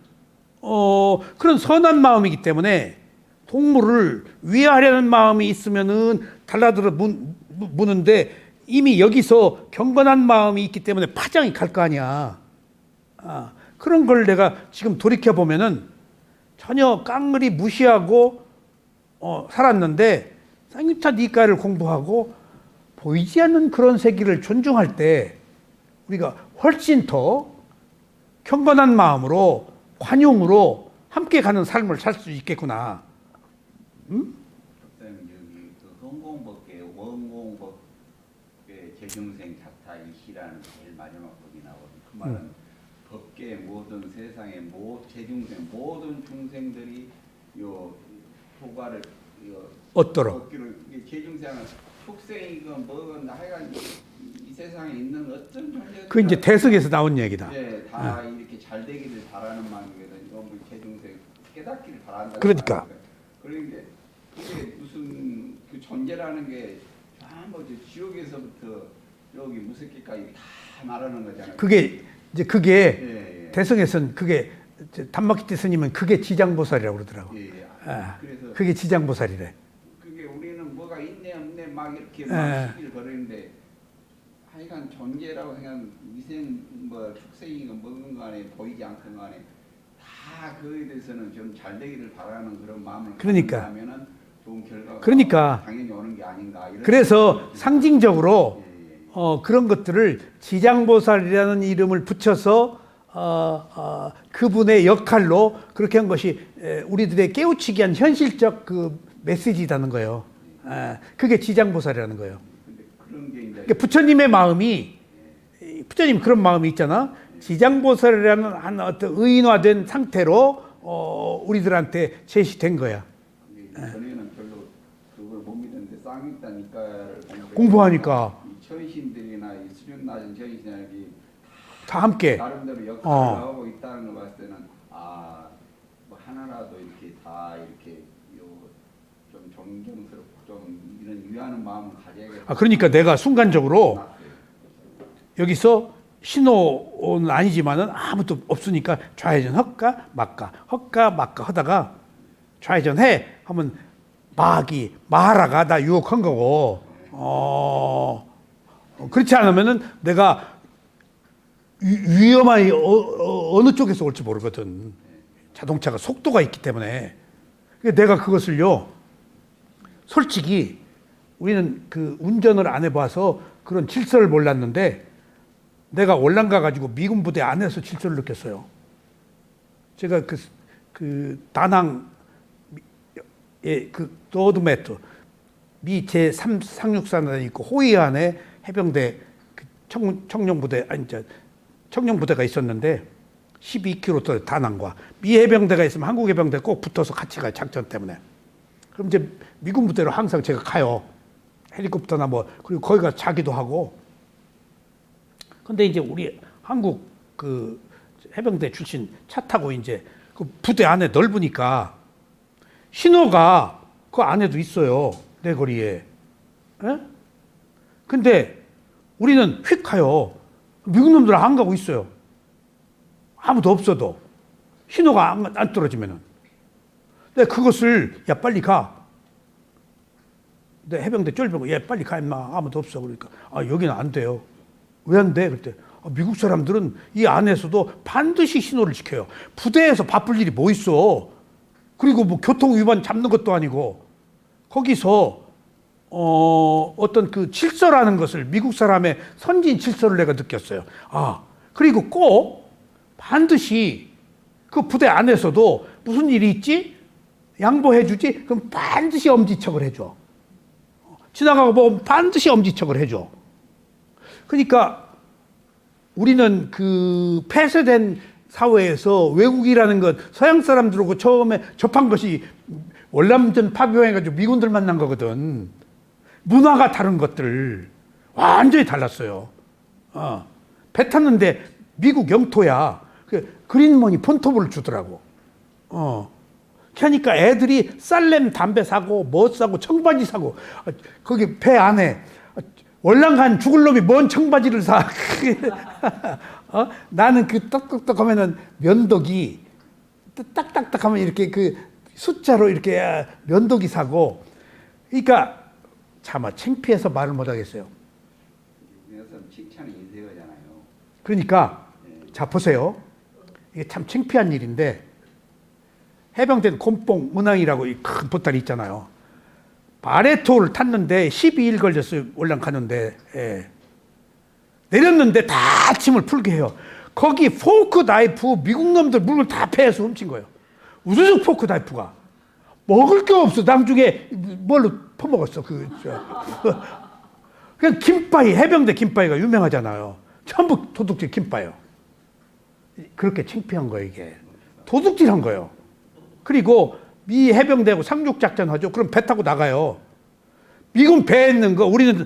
그런 선한 마음이기 때문에 동물을 위하려는 마음이 있으면은 달라들어 무는데 이미 여기서 경건한 마음이 있기 때문에 파장이 갈 거 아니야. 그런 걸 내가 지금 돌이켜 보면은 전혀 깡그리 무시하고 살았는데 쌍유타 니까를 공부하고 보이지 않는 그런 세계를 존중할 때 우리가 훨씬 더 경건한 마음으로 관용으로 함께 가는 삶을 살 수 있겠구나. 여기 그 헌공법계 원공법계 재중생 자타이시라는 제일 마지막 법이 나오거든요. 그 말은 법계 모든 세상의 재중생 모든 중생들이 요 효과를 얻도록. 재중생은 축생이건 뭐건 하여간 이 세상에 있는 어떤 존재들 그 이제 대승에서 나온 얘기다. 예, 다 이렇게 잘 되기를 바라는 마음이거든요. 재중생 깨닫기를 바란다. 그러니까. 그런데 그게 무슨 그 존재라는 게 전부 지옥에서부터 여기 무섭기까지 다 말하는 거잖아요. 그게 예. 대승에서는 그게 단마키티 스님은 그게 지장보살이라고 그러더라고. 그래서 그게 지장보살이래. 그게 우리는 뭐가 있네 없네 막 이렇게 막 시비를 거리는데 하여간 존재라고 생각하면 위생 축생이건 뭐건 간에 보이지 않건 간에 다 그에 대해서는 좀 잘 되기를 바라는 그런 마음을 하면은 좋은 결과가 당연히 오는 게 아닌가. 그래서 상징적으로 그런 것들을 지장보살이라는 이름을 붙여서 그분의 역할로 그렇게 한 것이 우리들의 깨우치기 한 현실적 그 메시지라는 거예요. 그게 지장보살이라는 거예요. 그런 게 이제 그러니까 부처님의 마음이 부처님 그런 마음이 있잖아. 지장보살이라는 한 어떤 의인화된 상태로 우리들한테 제시된 거야. 전에는 별로 그걸 못 믿었는데 쌍유타 니까를 공부하니까 천신들이나 이 수련 낮은 천신들이 다 함께 나름대로 역할을 하고 있다는 걸 봤을 때는 뭐 하나라도 이렇게 다 이렇게 좀 존경스럽고 좀 이런 위하는 마음을 가져야겠다. 그러니까 내가 순간적으로 여기서 신호는 아니지만은 아무것도 없으니까 좌회전 할까 말까 하다가 좌회전 해 하면 마하라가 나 유혹한 거고 그렇지 않으면은 내가 위험하게 어느 쪽에서 올지 모르거든. 자동차가 속도가 있기 때문에. 내가 그것을요 솔직히 우리는 그 운전을 안 해봐서 그런 질서를 몰랐는데 내가 올랑가 가지고 미군 부대 안에서 질서를 느꼈어요. 제가 그 다낭 그 노드메트 미 제3상륙사단이 있고 호이안에 해병대 청룡부대 청룡부대가 있었는데 12km 다낭과 미 해병대가 있으면 한국 해병대 꼭 붙어서 같이 가요. 작전 때문에. 그럼 이제 미군 부대로 항상 제가 가요. 헬리콥터나 뭐 그리고 거기 가서 자기도 하고. 근데 이제 우리 한국 그 해병대 출신 차 타고 이제 그 부대 안에 넓으니까 신호가 그 안에도 있어요. 내 거리에. 에? 근데 우리는 휙 가요. 미국 놈들은 안 가고 있어요. 아무도 없어도. 신호가 안 떨어지면은. 근데 그것을, 야, 빨리 가. 근데 해병대 쫄병고, 야, 빨리 가, 임마. 아무도 없어. 그러니까, 아, 여기는 안 돼요. 왜 안 돼? 그랬더니, 미국 사람들은 이 안에서도 반드시 신호를 지켜요. 부대에서 바쁠 일이 뭐 있어. 그리고 뭐 교통 위반 잡는 것도 아니고, 거기서 어떤 그 질서라는 것을 미국 사람의 선진 질서를 내가 느꼈어요. 아, 그리고 꼭 반드시 그 부대 안에서도 무슨 일이 있지? 양보해 주지? 그럼 반드시 엄지척을 해줘. 지나가고 보면 반드시 엄지척을 해줘. 그러니까 우리는 그 폐쇄된 사회에서 외국이라는 것, 서양 사람들하고 처음에 접한 것이 월남전 파병해가지고 미군들 만난 거거든. 문화가 다른 것들 완전히 달랐어요. 배 탔는데 미국 영토야. 그린머니 폰톱을 주더라고. 그러니까 애들이 쌀렘 담배 사고 뭐 사고 청바지 사고 거기 배 안에 월남간 죽을 놈이 뭔 청바지를 사. 나는 그 떡떡떡 하면은 면도기 딱딱딱 하면 이렇게 그 숫자로 이렇게 면도기 사고. 그러니까 차마 창피해서 말을 못 하겠어요. 그래서 칭찬이 인쇄거잖아요. 그러니까 자 보세요. 이게 참 창피한 일인데 해병대는 곰뽕 문항이라고 큰 보따리 있잖아요. 바레토를 탔는데 12일 걸렸어요. 월남 가는데. 예. 내렸는데 다 침을 풀게 해요. 거기 포크 나이프 미국 놈들 물건 다 패해서 훔친 거예요. 우주적 포크 나이프가 먹을 게 없어. 나중에 뭘로 퍼먹었어. 그냥 김바위, 해병대 김바위가 유명하잖아요. 전부 도둑질 김바위요. 그렇게 창피한 거예요, 이게. 도둑질한 거예요. 그리고 미 해병대하고 상륙작전 하죠. 그럼 배 타고 나가요. 미군 배에 있는 거, 우리는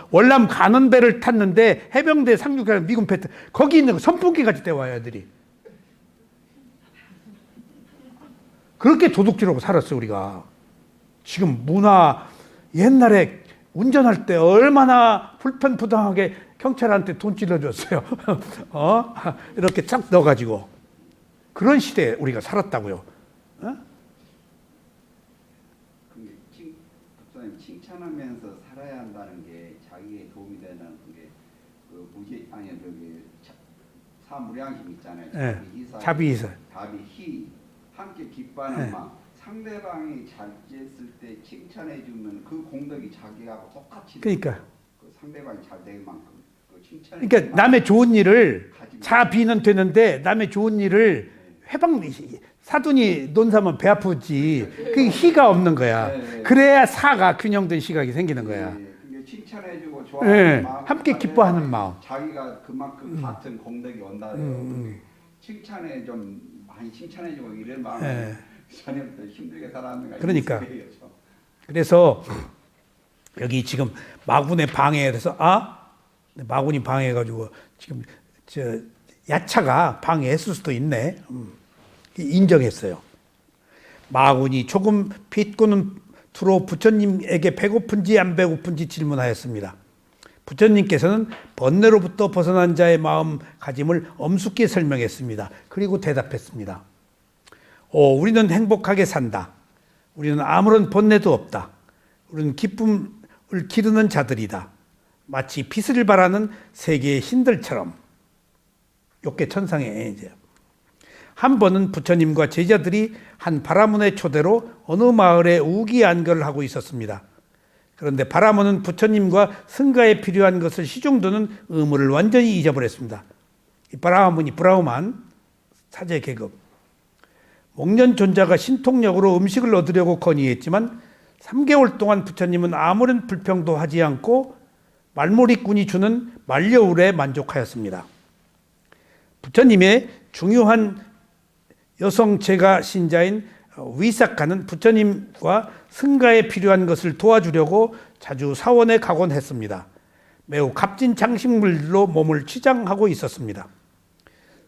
월남 가는 배를 탔는데 해병대 상륙하는 미군 배, 거기 있는 거 선풍기 같이 떼와요, 애들이. 그렇게 도둑질하고 살았어, 우리가. 지금 문화, 옛날에 운전할 때 얼마나 불편부당하게 경찰한테 돈 찔러줬어요. 이렇게 쫙 넣어가지고. 그런 시대에 우리가 살았다고요. 목사님, 칭찬하면서 살아야 한다는 게 자기에 도움이 되는 게 그 무지 아니 저기 사무량심 있잖아요. 네. 자비이사. 다비희 함께 기뻐하는 네. 마음. 상대방이 잘 지었을 때 칭찬해 주면 그 공덕이 자기하고 똑같이. 그러니까. 그 상대방이 잘 될 만큼 그 칭찬. 그러니까 남의 좋은 일을 자비는 되는데 남의 좋은 일을 회방 사돈이 논 사면 배 아프지. 그 희가 없는 거야. 그래야 사가 균형된 시각이 생기는 거야. 네, 칭찬해주고 좋아하는 마음, 함께 기뻐하는 마음. 자기가 그만큼 같은 공덕이 온다. 칭찬에 좀 많이 칭찬해주고 이런 마음을 전에부터 힘들게 살았는가. 그러니까. 그래서 여기 지금 마군의 방해에 대해서 마군이 방해해가지고 지금 저 야차가 방해했을 수도 있네. 인정했어요. 마군이 조금 비꼬는 투로 부처님에게 배고픈지 안 배고픈지 질문하였습니다. 부처님께서는 번뇌로부터 벗어난 자의 마음가짐을 엄숙히 설명했습니다. 그리고 대답했습니다. 우리는 행복하게 산다. 우리는 아무런 번뇌도 없다. 우리는 기쁨을 기르는 자들이다. 마치 빛을 발하는 세계의 신들처럼. 욕계천상의 이제. 한 번은 부처님과 제자들이 한 바라문의 초대로 어느 마을에 우기안거를 하고 있었습니다. 그런데 바라문은 부처님과 승가에 필요한 것을 시중드는 의무를 완전히 잊어버렸습니다. 이 바라문이 브라우만 사제 계급. 목련 존자가 신통력으로 음식을 얻으려고 건의했지만 3개월 동안 부처님은 아무런 불평도 하지 않고 말모리꾼이 주는 말려울에 만족하였습니다. 부처님의 중요한 여성 제가 신자인 위사카는 부처님과 승가에 필요한 것을 도와주려고 자주 사원에 가곤 했습니다. 매우 값진 장식물로 몸을 치장하고 있었습니다.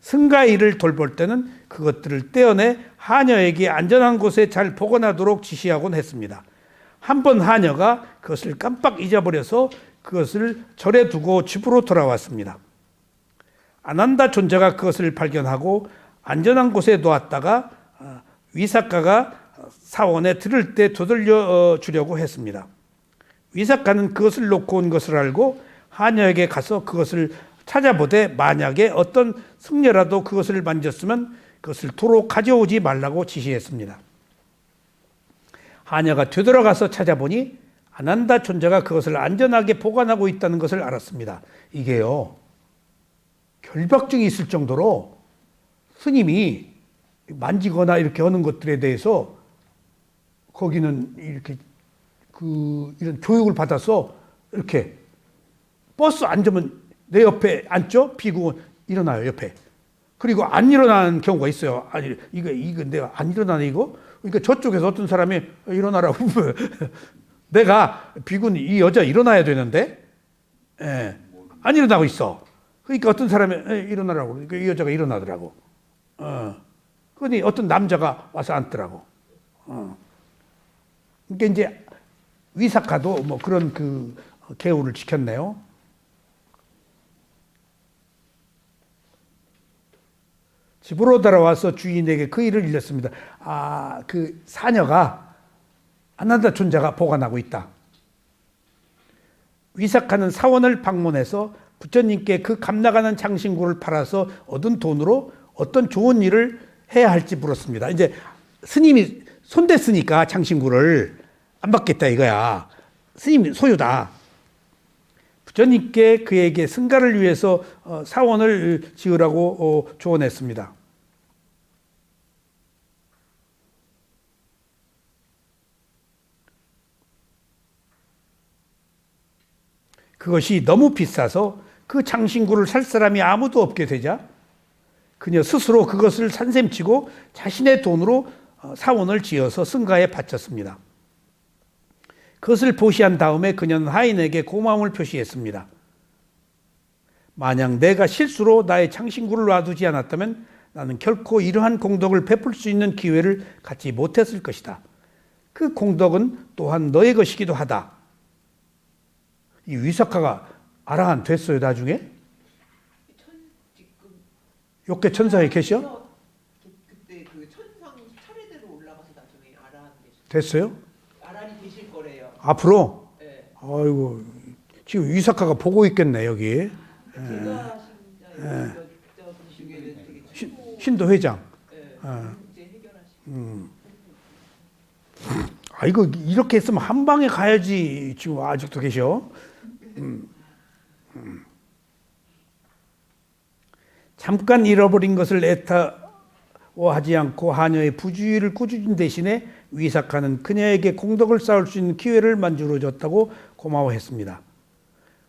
승가의 일을 돌볼 때는 그것들을 떼어내 하녀에게 안전한 곳에 잘 보관하도록 지시하곤 했습니다. 한 번 하녀가 그것을 깜빡 잊어버려서 그것을 절에 두고 집으로 돌아왔습니다. 아난다 존자가 그것을 발견하고 안전한 곳에 놓았다가 위사카가 사원에 들을 때 되돌려 주려고 했습니다. 위사카는 그것을 놓고 온 것을 알고 하녀에게 가서 그것을 찾아보되 만약에 어떤 승려라도 그것을 만졌으면 그것을 도로 가져오지 말라고 지시했습니다. 하녀가 되돌아가서 찾아보니 아난다 존자가 그것을 안전하게 보관하고 있다는 것을 알았습니다. 이게요, 결박증이 있을 정도로 스님이 만지거나 이렇게 하는 것들에 대해서 거기는 이렇게 이런 교육을 받아서 이렇게 버스 앉으면 내 옆에 앉죠? 비구은 일어나요, 옆에. 그리고 안 일어나는 경우가 있어요. 아니, 이거 내가 안 일어나네, 이거? 그러니까 저쪽에서 어떤 사람이 일어나라고. 내가 비군 이 여자 일어나야 되는데, 안 일어나고 있어. 그러니까 어떤 사람이 일어나라고. 그러니까 이 여자가 일어나더라고. 그러니 어떤 남자가 와서 앉더라고. 그러니까 이제 위사카도 뭐 그런 그 계율을 지켰네요. 집으로 돌아와서 주인에게 그 일을 일렀습니다. 그 사녀가 아난다 존자가 보관하고 있다. 위사카는 사원을 방문해서 부처님께 그 값나가는 장신구를 팔아서 얻은 돈으로 어떤 좋은 일을 해야 할지 물었습니다. 이제 스님이 손댔으니까 장신구를 안 받겠다 이거야. 스님 소유다. 부처님께 그에게 승가를 위해서 사원을 지으라고 조언했습니다. 그것이 너무 비싸서 그 장신구를 살 사람이 아무도 없게 되자 그녀 스스로 그것을 산셈치고 자신의 돈으로 사원을 지어서 승가에 바쳤습니다. 그것을 보시한 다음에 그녀는 하인에게 고마움을 표시했습니다. 만약 내가 실수로 나의 장신구를 놔두지 않았다면 나는 결코 이러한 공덕을 베풀 수 있는 기회를 갖지 못했을 것이다. 그 공덕은 또한 너의 것이기도 하다. 이 위사카가 아라한 됐어요, 나중에? 욕계 천사에 계셔? 그때 그 천상 차례대로 올라가서 나중에 아라한 됐어요? 아란이 되실 거래요. 앞으로? 네. 아이고, 지금 위사카가 보고 있겠네, 여기. 제가 신도 회장. 문제 해결하시고. 이거 이렇게 했으면 한 방에 가야지. 지금 아직도 계셔. 잠깐 잃어버린 것을 애타워하지 않고 하녀의 부주의를 꾸짖은 대신에 위사카는 그녀에게 공덕을 쌓을 수 있는 기회를 만들어 줬다고 고마워했습니다.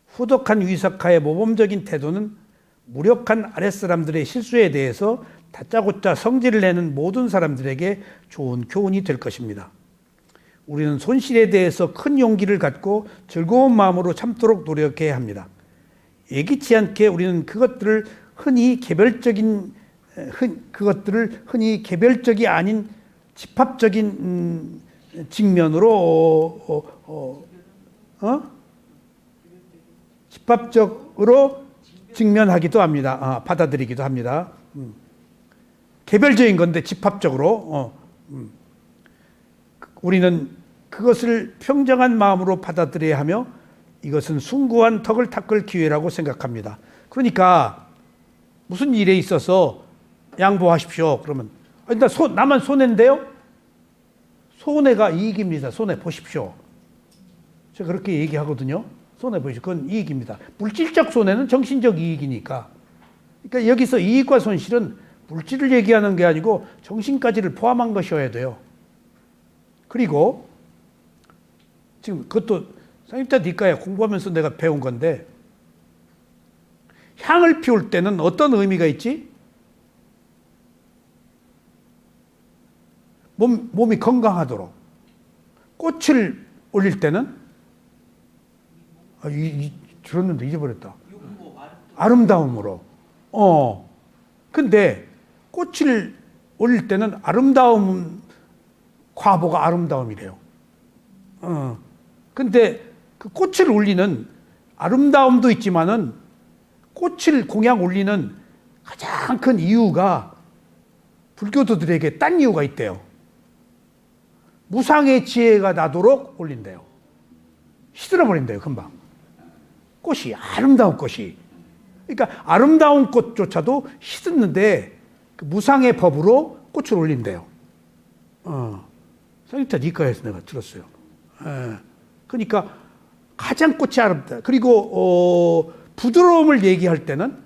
후덕한 위사카의 모범적인 태도는 무력한 아랫사람들의 실수에 대해서 다짜고짜 성질을 내는 모든 사람들에게 좋은 교훈이 될 것입니다. 우리는 손실에 대해서 큰 용기를 갖고 즐거운 마음으로 참도록 노력해야 합니다. 예기치 않게 우리는 그것들을 흔히 개별적이 아닌 집합적인 직면으로 집합적으로 직면하기도 합니다. 받아들이기도 합니다. 개별적인 건데 집합적으로 우리는 그것을 평정한 마음으로 받아들여야 하며 이것은 숭고한 덕을 닦을 기회라고 생각합니다. 그러니까 무슨 일에 있어서 양보하십시오. 그러면 나만 손해인데요? 손해가 이익입니다. 손해 보십시오. 제가 그렇게 얘기하거든요. 손해 보십시오. 그건 이익입니다. 물질적 손해는 정신적 이익이니까. 그러니까 여기서 이익과 손실은 물질을 얘기하는 게 아니고 정신까지를 포함한 것이어야 돼요. 그리고 지금 그것도 산입자니까야 공부하면서 내가 배운 건데, 향을 피울 때는 어떤 의미가 있지? 몸이 건강하도록. 꽃을 올릴 때는 들었는데 잊어버렸다. 용모 아름다움으로. 근데 꽃을 올릴 때는 아름다움, 과보가 아름다움이래요. 근데 그 꽃을 올리는 아름다움도 있지만은 꽃을 공양 올리는 가장 큰 이유가 불교도들에게 딴 이유가 있대요. 무상의 지혜가 나도록 올린대요. 시들어버린대요, 금방. 꽃이, 아름다운 꽃이. 그러니까 아름다운 꽃조차도 시드는데 그 무상의 법으로 꽃을 올린대요. 산입자 니까에서 내가 들었어요. 그러니까 가장 꽃이 아름다. 그리고 부드러움을 얘기할 때는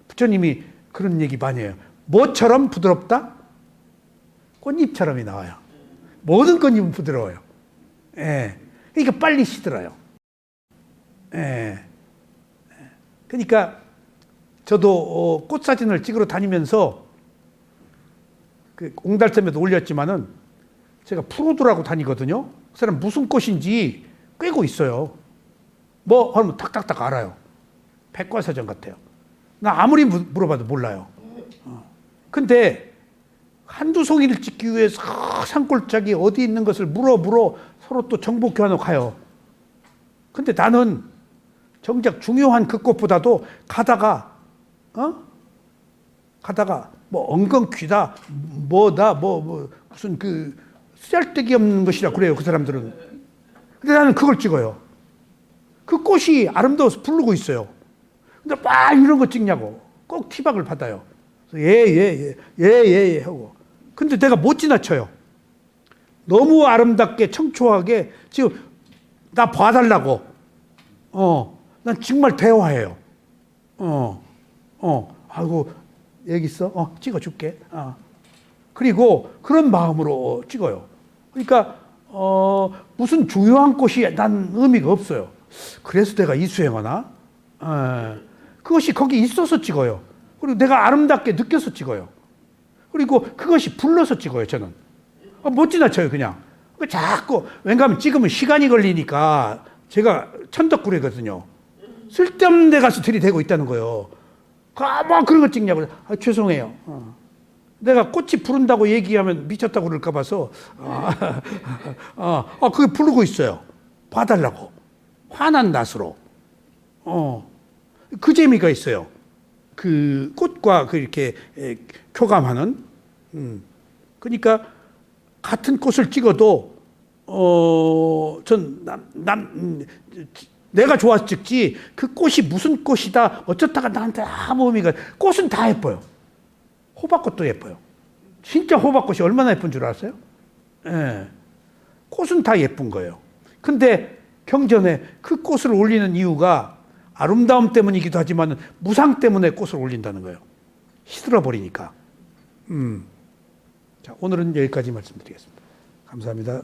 부처님이 그런 얘기 많이 해요. 뭐처럼 부드럽다? 꽃잎처럼이 나와요. 모든 꽃잎은 부드러워요. 그러니까 빨리 시들어요. 그러니까 저도 꽃 사진을 찍으러 다니면서 그 옹달샘에도 올렸지만은 제가 프로드라고 다니거든요. 그 사람 무슨 꽃인지 꿰고 있어요. 뭐 하면 탁탁탁 알아요. 백과사전 같아요. 나 아무리 물어봐도 몰라요. 근데 한두 송이를 찍기 위해서 산골짜기 어디 있는 것을 물어 서로 또 정보 교환하고 가요. 근데 나는 정작 중요한 그 꽃보다도 가다가 뭐 엉겅퀴다 뭐다 뭐 무슨 그 쓸데기 없는 것이라 그래요, 그 사람들은. 근데 나는 그걸 찍어요. 그 꽃이 아름다워서 부르고 있어요. 근데 막 이런 거 찍냐고 꼭 티박을 받아요. 예 하고. 근데 내가 못 지나쳐요. 너무 아름답게 청초하게 지금 나 봐달라고. 난 정말 대화해요. 아이고 여기 있어. 찍어줄게. 그리고 그런 마음으로 찍어요. 그러니까 무슨 중요한 꽃이 난 의미가 없어요. 그래서 내가 이수행하나? 그것이 거기 있어서 찍어요. 그리고 내가 아름답게 느껴서 찍어요. 그리고 그것이 불러서 찍어요, 저는. 못 지나쳐요, 그냥. 자꾸, 왠가하면 찍으면 시간이 걸리니까 제가 천덕꾸레거든요. 쓸데없는 데 가서 들이대고 있다는 거예요. 뭐 그런 거 찍냐고. 죄송해요. 내가 꽃이 부른다고 얘기하면 미쳤다고 그럴까 봐서, 그게 부르고 있어요. 봐달라고. 화난 낯으로. 그 재미가 있어요. 그 꽃과 그렇게 교감하는. 그러니까 같은 꽃을 찍어도 내가 좋아서 찍지 그 꽃이 무슨 꽃이다 어쩌다가 나한테 아무 의미가. 꽃은 다 예뻐요. 호박꽃도 예뻐요. 진짜 호박꽃이 얼마나 예쁜 줄 아세요? 꽃은 다 예쁜 거예요. 근데 경전에 그 꽃을 올리는 이유가 아름다움 때문이기도 하지만 무상 때문에 꽃을 올린다는 거예요. 시들어 버리니까. 자, 오늘은 여기까지 말씀드리겠습니다. 감사합니다.